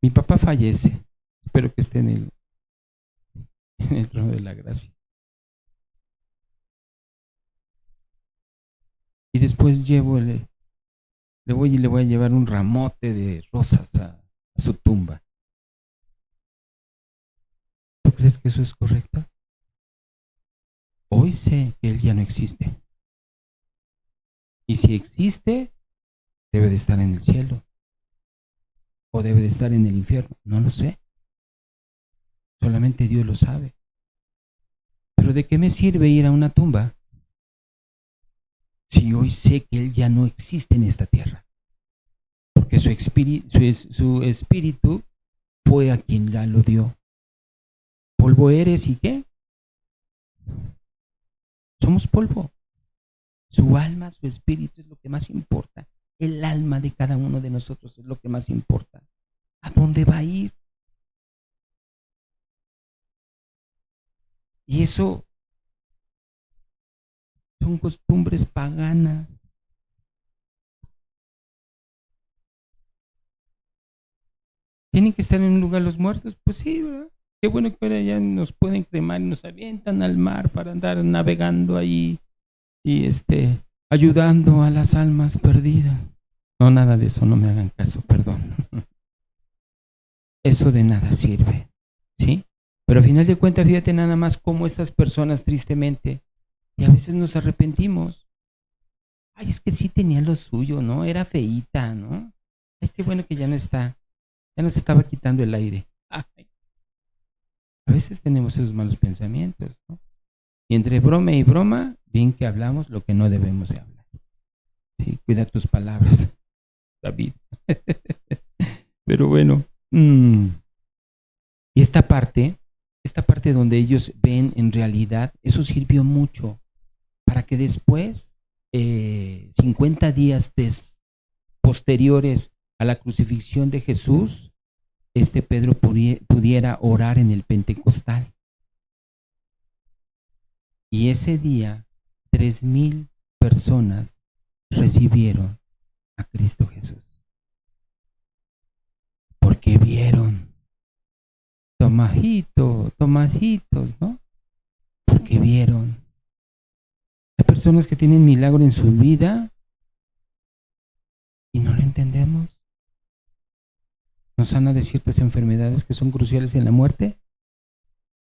Mi papá fallece. Espero que esté en el trono de la gracia. Y después le voy a llevar un ramote de rosas a su tumba. ¿Tú crees que eso es correcto? Hoy sé que él ya no existe. Y si existe, debe de estar en el cielo. O debe de estar en el infierno. No lo sé. Solamente Dios lo sabe. Pero ¿de qué me sirve ir a una tumba si hoy sé que él ya no existe en esta tierra? Porque su espíritu fue a quien ya lo dio. Polvo eres, ¿y qué? Somos polvo. Su alma, su espíritu es lo que más importa. El alma de cada uno de nosotros es lo que más importa. ¿A dónde va a ir? Y eso son costumbres paganas. ¿Tienen que estar en un lugar los muertos? Pues sí, ¿verdad? Qué bueno que ahora ya nos pueden cremar y nos avientan al mar para andar navegando ahí y ayudando a las almas perdidas. No, nada de eso, no me hagan caso, perdón. Eso de nada sirve, ¿sí? Pero a final de cuentas, fíjate nada más cómo estas personas tristemente, y a veces nos arrepentimos. Ay, es que sí tenía lo suyo, ¿no? Era feíta, ¿no? Ay, qué bueno que ya no está, ya nos estaba quitando el aire. Ay. A veces tenemos esos malos pensamientos, ¿no? Y entre broma y broma, bien que hablamos lo que no debemos de hablar. Sí, cuida tus palabras, David. Pero bueno, y esta parte donde ellos ven en realidad, eso sirvió mucho para que después, 50 días posteriores a la crucifixión de Jesús, Pedro pudiera orar en el Pentecostal. Y ese día, 3,000 personas recibieron a Cristo Jesús. Porque vieron, Tomasitos, ¿no? Porque vieron. Hay personas que tienen milagro en su vida y no lo entendemos. Nos sana de ciertas enfermedades que son cruciales en la muerte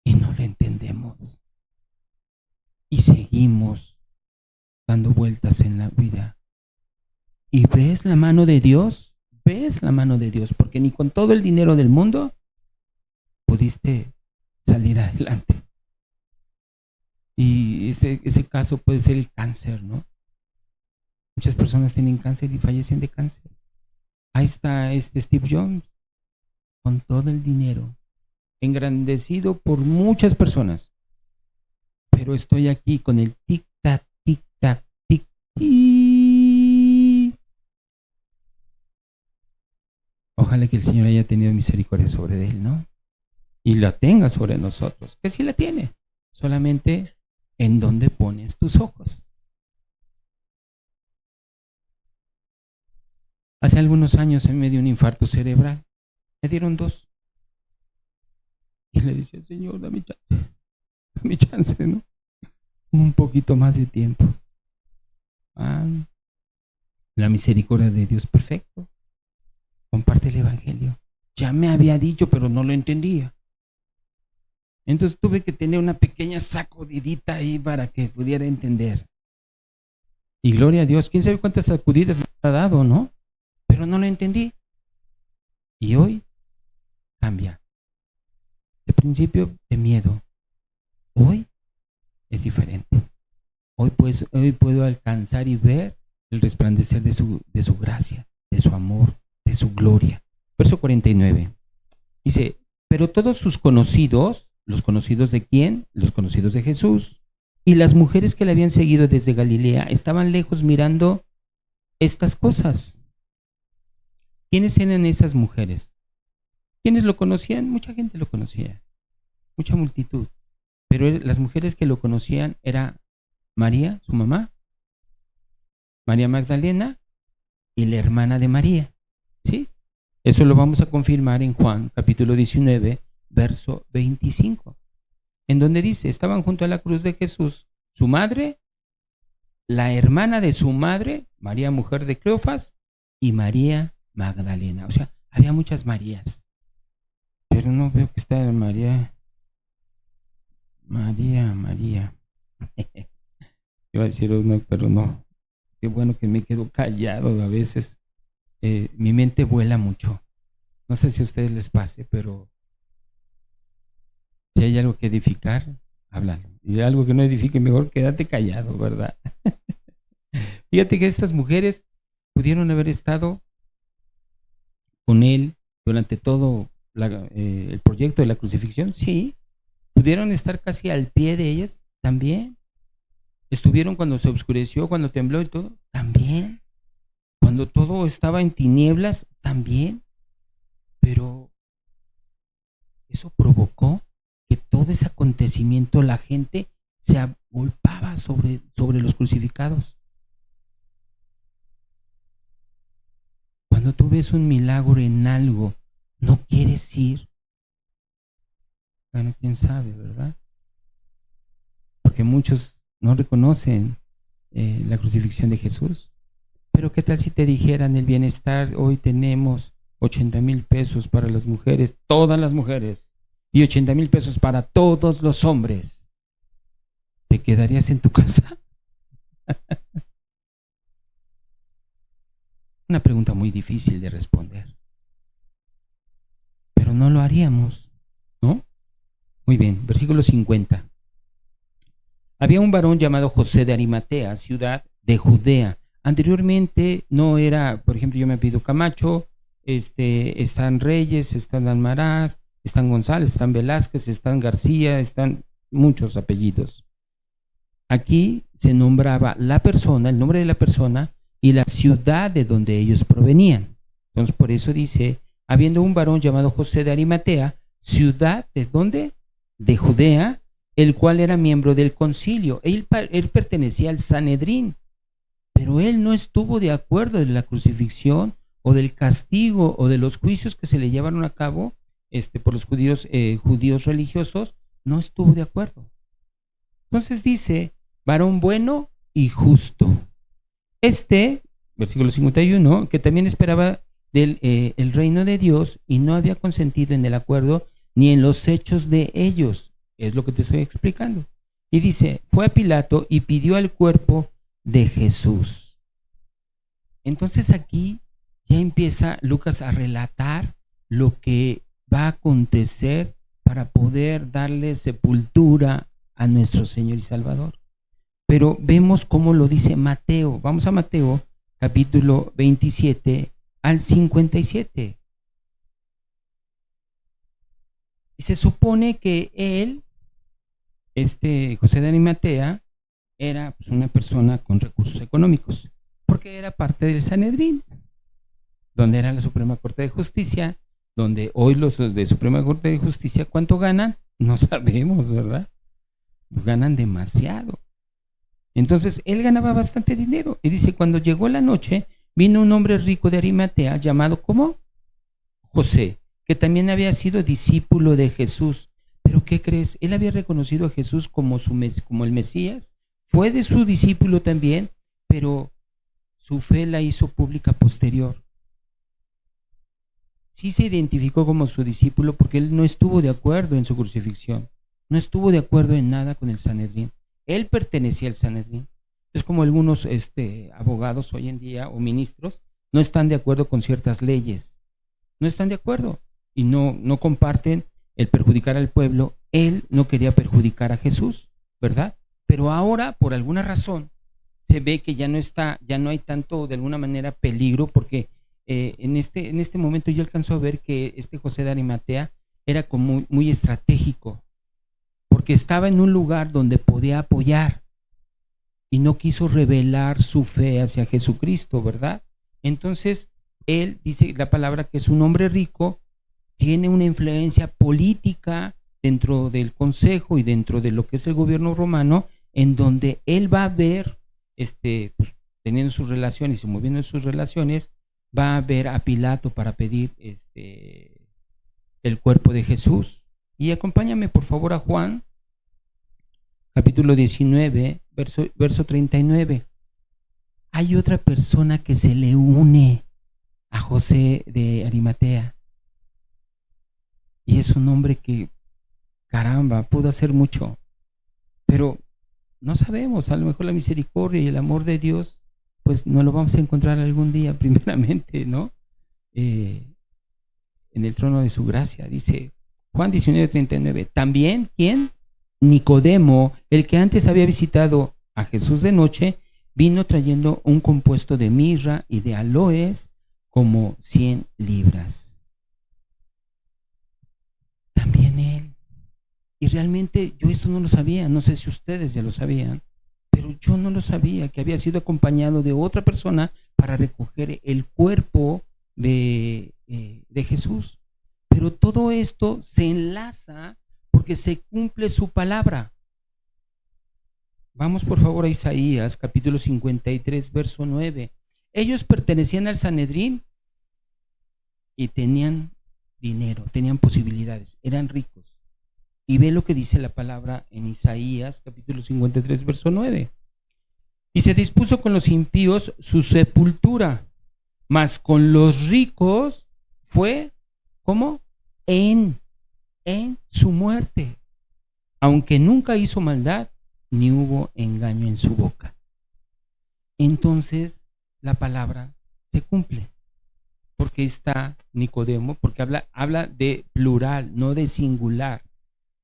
y no lo entendemos. Y seguimos dando vueltas en la vida. ¿Y ves la mano de Dios? ¿Ves la mano de Dios? Porque ni con todo el dinero del mundo pudiste salir adelante. Y ese caso puede ser el cáncer, ¿no? Muchas personas tienen cáncer y fallecen de cáncer. Ahí está Steve Jobs, con todo el dinero, engrandecido por muchas personas. Pero estoy aquí con el tic-tac, tic-tac, tic-tic. Ojalá que el Señor haya tenido misericordia sobre él, ¿no? Y la tenga sobre nosotros, que sí la tiene. Solamente, ¿en dónde pones tus ojos? Hace algunos años a mí me dio un infarto cerebral. Me dieron 2. Y le decía, Señor, dame chance, ¿no? Un poquito más de tiempo. La misericordia de Dios, perfecto. Comparte el evangelio. Ya me había dicho, pero no lo entendía. Entonces tuve que tener una pequeña sacudidita ahí para que pudiera entender. Y gloria a Dios, quién sabe cuántas sacudidas me ha dado, ¿no? Pero no lo entendí. Y hoy cambia. De principio de miedo. Hoy es diferente. Hoy puedo alcanzar y ver el resplandecer de su gracia, de su amor, de su gloria. Verso 49. Dice, pero todos sus conocidos, ¿los conocidos de quién? Los conocidos de Jesús. Y las mujeres que le habían seguido desde Galilea estaban lejos mirando estas cosas. ¿Quiénes eran esas mujeres? ¿Quiénes lo conocían? Mucha gente lo conocía, mucha multitud. Pero las mujeres que lo conocían era María, su mamá, María Magdalena y la hermana de María. ¿Sí? Eso lo vamos a confirmar en Juan, capítulo 19, verso 25, en donde dice, estaban junto a la cruz de Jesús, su madre, la hermana de su madre, María, mujer de Cleofas, y María Magdalena. O sea, había muchas Marías. Pero no veo que está María. Iba a decir uno, pero no. Qué bueno que me quedo callado a veces. Mi mente vuela mucho. No sé si a ustedes les pase, pero si hay algo que edificar, háblalo. Y algo que no edifique, mejor quédate callado, ¿verdad? Fíjate que estas mujeres pudieron haber estado con él durante todo el proyecto de la crucifixión, sí. Pudieron estar casi al pie de ellas, también. Estuvieron cuando se oscureció, cuando tembló y todo, también. Cuando todo estaba en tinieblas, también. Pero eso provocó que todo ese acontecimiento, la gente se agolpaba sobre los crucificados. Cuando tú ves un milagro en algo, no quieres ir. Bueno, quién sabe, ¿verdad? Porque muchos no reconocen la crucifixión de Jesús. Pero ¿qué tal si te dijeran el bienestar? Hoy tenemos 80,000 pesos para las mujeres, todas las mujeres, y 80,000 pesos para todos los hombres. ¿Te quedarías en tu casa? Una pregunta muy difícil de responder. Pero no lo haríamos, ¿no? Muy bien, versículo 50. Había un varón llamado José de Arimatea, ciudad de Judea. Anteriormente no era, por ejemplo, yo me apellido Camacho, están Reyes, están Almaraz, están González, están Velázquez, están García, están muchos apellidos. Aquí se nombraba la persona, el nombre de la persona y la ciudad de donde ellos provenían. Entonces, por eso dice, habiendo un varón llamado José de Arimatea, ciudad de ¿dónde? De Judea, el cual era miembro del concilio. Él pertenecía al Sanedrín, pero él no estuvo de acuerdo de la crucifixión o del castigo o de los juicios que se le llevaron a cabo por los judíos religiosos. No estuvo de acuerdo. Entonces dice, varón bueno y justo. Versículo 51, que también esperaba el reino de Dios y no había consentido en el acuerdo ni en los hechos de ellos. Es lo que te estoy explicando. Y dice, fue a Pilato y pidió el cuerpo de Jesús. Entonces aquí ya empieza Lucas a relatar lo que va a acontecer para poder darle sepultura a nuestro Señor y Salvador. Pero vemos cómo lo dice Mateo. Vamos a Mateo, capítulo 27 al 57. Y se supone que él, José de Arimatea, era pues una persona con recursos económicos, porque era parte del Sanedrín, donde era la Suprema Corte de Justicia, donde hoy los de Suprema Corte de Justicia, ¿cuánto ganan? No sabemos, ¿verdad? Ganan demasiado. Entonces, él ganaba bastante dinero. Y dice, cuando llegó la noche, vino un hombre rico de Arimatea, llamado ¿cómo? José, que también había sido discípulo de Jesús. ¿Pero qué crees? Él había reconocido a Jesús como el Mesías, fue de su discípulo también, pero su fe la hizo pública posterior. Sí se identificó como su discípulo porque él no estuvo de acuerdo en su crucifixión, no estuvo de acuerdo en nada con el Sanedrín. Él pertenecía al Sanedrín. Es como algunos abogados hoy en día o ministros no están de acuerdo con ciertas leyes, no están de acuerdo y no comparten el perjudicar al pueblo. Él no quería perjudicar a Jesús, ¿verdad? Pero ahora, por alguna razón, se ve que ya no hay tanto, de alguna manera, peligro, porque en este momento yo alcanzo a ver que José de Arimatea era como muy estratégico, porque estaba en un lugar donde podía apoyar y no quiso revelar su fe hacia Jesucristo, ¿verdad? Entonces, él dice la palabra que es un hombre rico, tiene una influencia política dentro del consejo y dentro de lo que es el gobierno romano, en donde él va a ver, pues, teniendo sus relaciones y moviendo sus relaciones, va a ver a Pilato para pedir el cuerpo de Jesús. Y acompáñame por favor a Juan, capítulo 19, verso 39. Hay otra persona que se le une a José de Arimatea. Y es un hombre que, caramba, pudo hacer mucho. Pero no sabemos, a lo mejor la misericordia y el amor de Dios, pues no lo vamos a encontrar algún día, primeramente, ¿no? En el trono de su gracia. Dice Juan 19:39. También, ¿quién? Nicodemo, el que antes había visitado a Jesús de noche, vino trayendo un compuesto de mirra y de aloes, como 100 libras. También él. Y realmente yo esto no lo sabía, no sé si ustedes ya lo sabían, pero yo no lo sabía, que había sido acompañado de otra persona para recoger el cuerpo de Jesús. Pero todo esto se enlaza porque se cumple su palabra. Vamos por favor a Isaías, capítulo 53, verso 9. Ellos pertenecían al Sanedrín y tenían dinero, tenían posibilidades, eran ricos. Y ve lo que dice la palabra en Isaías, capítulo 53, verso 9. Y se dispuso con los impíos su sepultura, mas con los ricos fue, ¿cómo? En su muerte, aunque nunca hizo maldad, ni hubo engaño en su boca. Entonces la palabra se cumple, porque está Nicodemo, porque habla de plural, no de singular.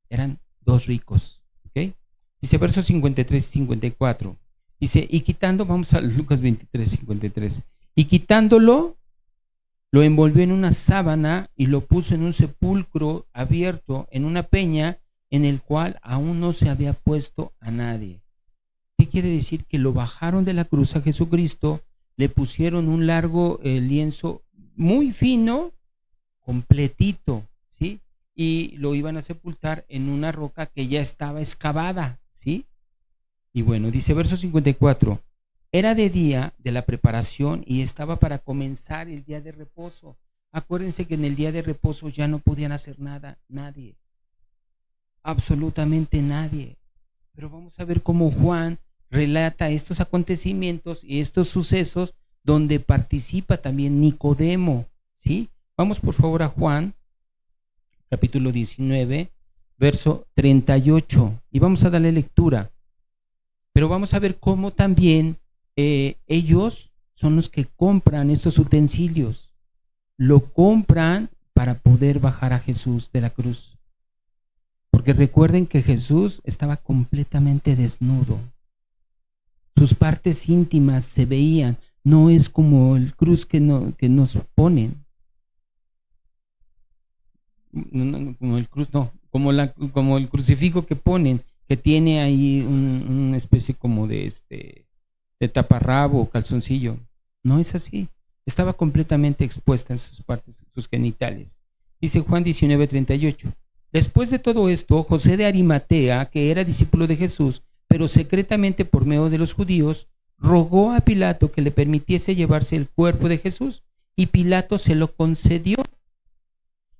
Eran dos ricos, ¿ok? Dice versos 53 y 54. Dice, y quitando, vamos a Lucas 23, 53. Y quitándolo, lo envolvió en una sábana y lo puso en un sepulcro abierto, en una peña, en el cual aún no se había puesto a nadie. ¿Qué quiere decir? Que lo bajaron de la cruz a Jesucristo, le pusieron un largo lienzo muy fino, completito, ¿sí? y lo iban a sepultar en una roca que ya estaba excavada, ¿sí? Y bueno, dice verso 54, era de día de la preparación y estaba para comenzar el día de reposo. Acuérdense que en el día de reposo ya no podían hacer nada, nadie, absolutamente nadie. Pero vamos a ver cómo Juan relata estos acontecimientos y estos sucesos donde participa también Nicodemo, ¿sí? Vamos por favor a Juan, capítulo 19, verso 38, y vamos a darle lectura. Pero vamos a ver cómo también ellos son los que compran estos utensilios. Lo compran para poder bajar a Jesús de la cruz. Porque recuerden que Jesús estaba completamente desnudo. Sus partes íntimas se veían. No es como el cruz que nos ponen. No, como el cruz, no. Como el crucifijo que ponen, que tiene ahí una especie como de taparrabo o calzoncillo. No es así. Estaba completamente expuesta en sus partes, sus genitales. Dice Juan 19:38. Después de todo esto, José de Arimatea, que era discípulo de Jesús, pero secretamente por medio de los judíos, rogó a Pilato que le permitiese llevarse el cuerpo de Jesús, y Pilato se lo concedió.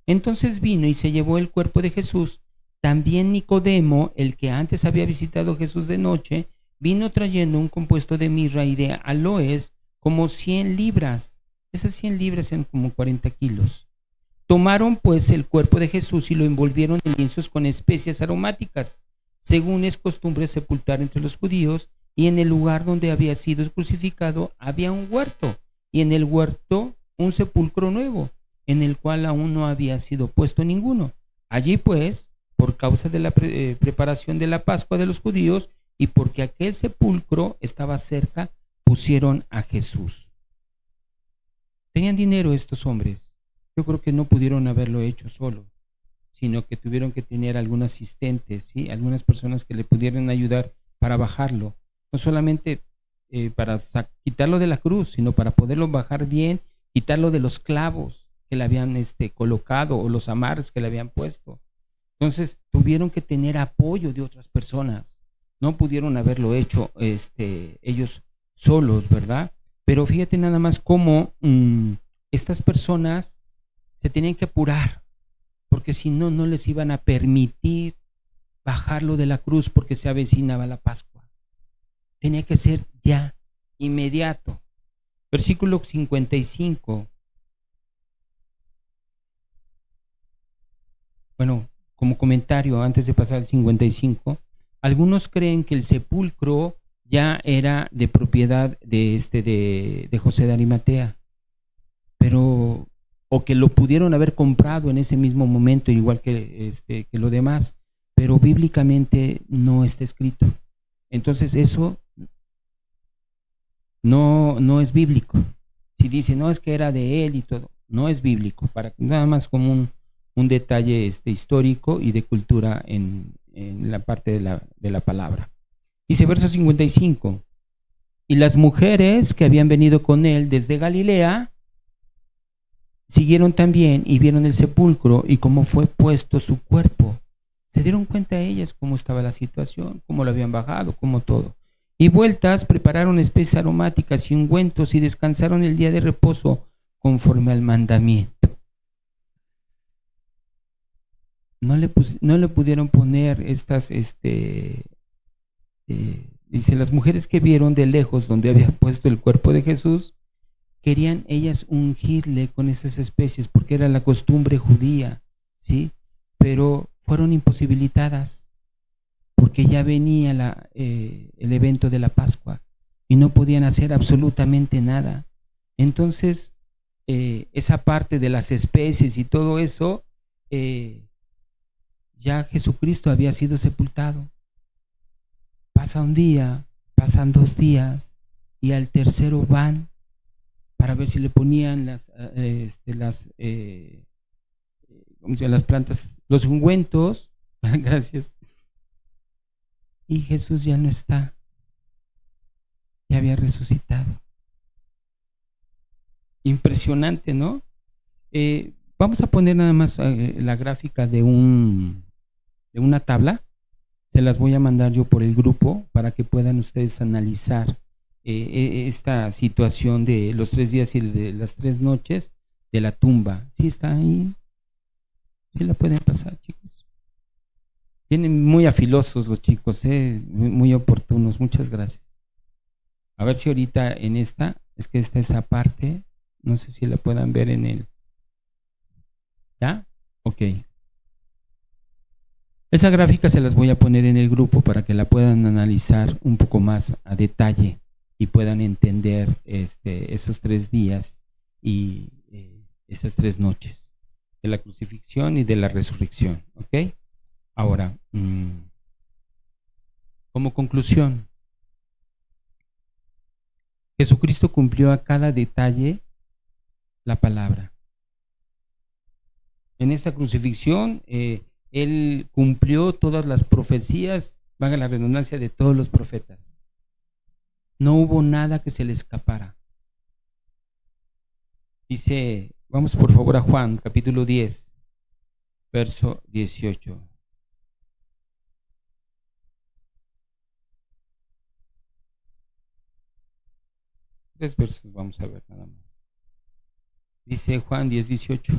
Entonces vino y se llevó el cuerpo de Jesús. También Nicodemo, el que antes había visitado a Jesús de noche, vino trayendo un compuesto de mirra y de aloes, como 100 libras. Esas 100 libras eran como 40 kilos. Tomaron pues el cuerpo de Jesús y lo envolvieron en lienzos con especias aromáticas, según es costumbre sepultar entre los judíos, y en el lugar donde había sido crucificado había un huerto, y en el huerto un sepulcro nuevo, en el cual aún no había sido puesto ninguno. Allí pues, por causa de la preparación de la Pascua de los judíos, y porque aquel sepulcro estaba cerca, pusieron a Jesús. Tenían dinero estos hombres. Yo creo que no pudieron haberlo hecho solo, sino que tuvieron que tener algún asistente, ¿sí? Algunas personas que le pudieran ayudar para bajarlo. No solamente para quitarlo de la cruz, sino para poderlo bajar bien, quitarlo de los clavos que le habían colocado o los amarres que le habían puesto. Entonces tuvieron que tener apoyo de otras personas. No pudieron haberlo hecho ellos solos, ¿verdad? Pero fíjate nada más cómo estas personas se tenían que apurar, porque si no, no les iban a permitir bajarlo de la cruz porque se avecinaba la Pascua. Tenía que ser ya, inmediato. Versículo 55. Bueno, como comentario antes de pasar al 55, algunos creen que el sepulcro ya era de propiedad de José de Arimatea, pero o que lo pudieron haber comprado en ese mismo momento, igual que lo demás, pero bíblicamente no está escrito. Entonces eso no es bíblico. Si dice, no, es que era de él y todo, no es bíblico, nada más como un detalle histórico y de cultura en la parte de la palabra. Dice verso 55, y las mujeres que habían venido con él desde Galilea siguieron también y vieron el sepulcro y cómo fue puesto su cuerpo. Se dieron cuenta ellas cómo estaba la situación, cómo lo habían bajado, cómo todo. Y vueltas prepararon especies aromáticas y ungüentos y descansaron el día de reposo conforme al mandamiento. No le pudieron poner estas, dice, las mujeres que vieron de lejos donde había puesto el cuerpo de Jesús, querían ellas ungirle con esas especies porque era la costumbre judía, ¿sí? Pero fueron imposibilitadas porque ya venía el evento de la Pascua y no podían hacer absolutamente nada. Entonces, esa parte de las especies y todo eso, ya Jesucristo había sido sepultado. Pasa un día, pasan 2 días y al tercero van para ver si le ponían las plantas, los ungüentos. Gracias. Y Jesús ya no está, ya había resucitado. Impresionante, ¿no? Vamos a poner nada más la gráfica de una tabla. Se las voy a mandar yo por el grupo para que puedan ustedes analizar esta situación de los 3 días y de las 3 noches de la tumba. ¿Sí está ahí? ¿Sí la pueden pasar, chicos? Vienen muy afilosos los chicos, muy oportunos. Muchas gracias. A ver si ahorita en esta, es que está esa parte, no sé si la puedan ver en el... ¿Ya? Ok. Esa gráfica se las voy a poner en el grupo para que la puedan analizar un poco más a detalle y puedan entender esos 3 días y esas 3 noches de la crucifixión y de la resurrección. ¿Ok? Ahora, como conclusión, Jesucristo cumplió a cada detalle la palabra. En esa crucifixión, Él cumplió todas las profecías, valga la redundancia, de todos los profetas. No hubo nada que se le escapara. Dice, vamos por favor a Juan, capítulo 10, verso 18. Tres versos vamos a ver nada más. Dice Juan 10, 18.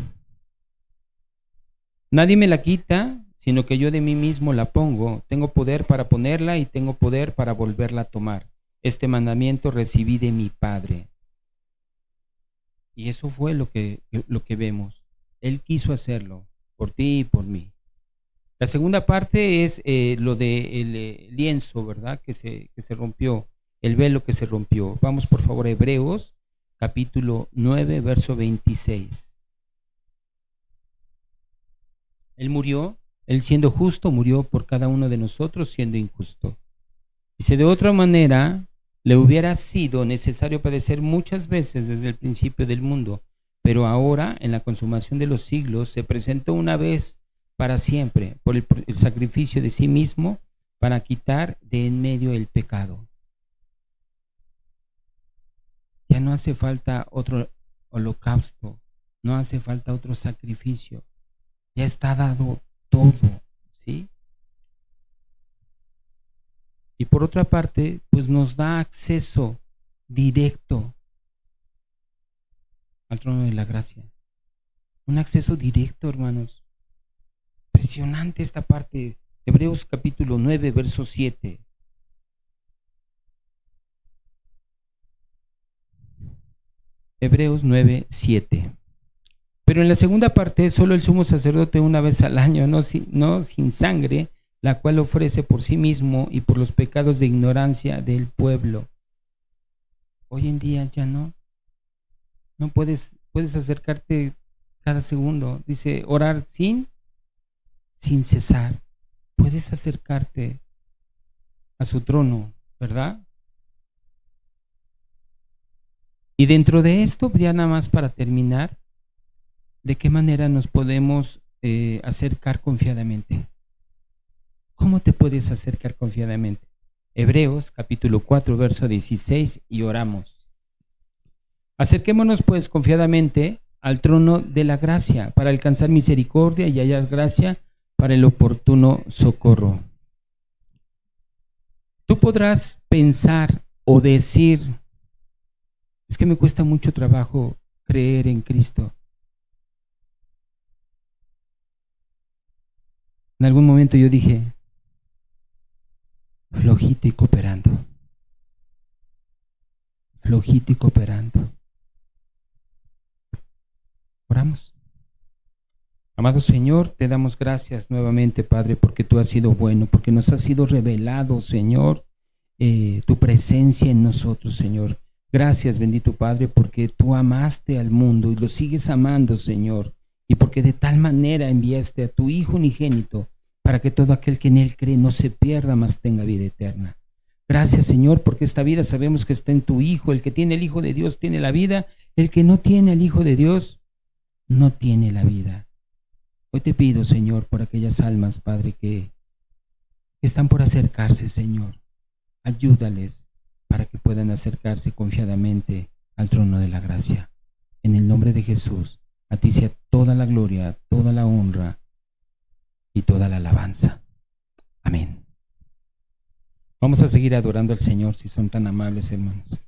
Nadie me la quita, sino que yo de mí mismo la pongo. Tengo poder para ponerla y tengo poder para volverla a tomar. Este mandamiento recibí de mi Padre. Y eso fue lo que vemos. Él quiso hacerlo por ti y por mí. La segunda parte es lo del lienzo, ¿verdad? Que se rompió, el velo que se rompió. Vamos por favor a Hebreos, capítulo 9, verso 26. Él murió, Él siendo justo, murió por cada uno de nosotros siendo injusto. Dice, de otra manera, le hubiera sido necesario padecer muchas veces desde el principio del mundo, pero ahora, en la consumación de los siglos, se presentó una vez para siempre por el sacrificio de sí mismo para quitar de en medio el pecado. Ya no hace falta otro holocausto, no hace falta otro sacrificio. Ya está dado todo, ¿sí? Y por otra parte, pues nos da acceso directo al trono de la gracia. Un acceso directo, hermanos. Impresionante esta parte. Hebreos capítulo 9, verso 7. Hebreos 9, 7. Pero en la segunda parte, solo el sumo sacerdote una vez al año, no sin sangre, la cual ofrece por sí mismo y por los pecados de ignorancia del pueblo. Hoy en día ya no puedes acercarte cada segundo. Dice, orar sin cesar. Puedes acercarte a su trono, ¿verdad? Y dentro de esto, ya nada más para terminar, ¿de qué manera nos podemos acercar confiadamente? ¿Cómo te puedes acercar confiadamente? Hebreos capítulo 4, verso 16, y oramos. Acerquémonos pues confiadamente al trono de la gracia para alcanzar misericordia y hallar gracia para el oportuno socorro. Tú podrás pensar o decir, es que me cuesta mucho trabajo creer en Cristo. En algún momento yo dije, flojito y cooperando. Flojito y cooperando. Oramos. Amado Señor, te damos gracias nuevamente, Padre, porque tú has sido bueno, porque nos has sido revelado, Señor, tu presencia en nosotros, Señor. Gracias, bendito Padre, porque tú amaste al mundo y lo sigues amando, Señor, y porque de tal manera enviaste a tu Hijo unigénito para que todo aquel que en Él cree no se pierda, mas tenga vida eterna. Gracias, Señor, porque esta vida sabemos que está en tu Hijo. El que tiene el Hijo de Dios tiene la vida. El que no tiene el Hijo de Dios no tiene la vida. Hoy te pido, Señor, por aquellas almas, Padre, que están por acercarse, Señor. Ayúdales para que puedan acercarse confiadamente al trono de la gracia. En el nombre de Jesús. A ti sea toda la gloria, toda la honra y toda la alabanza. Amén. Vamos a seguir adorando al Señor si son tan amables, hermanos.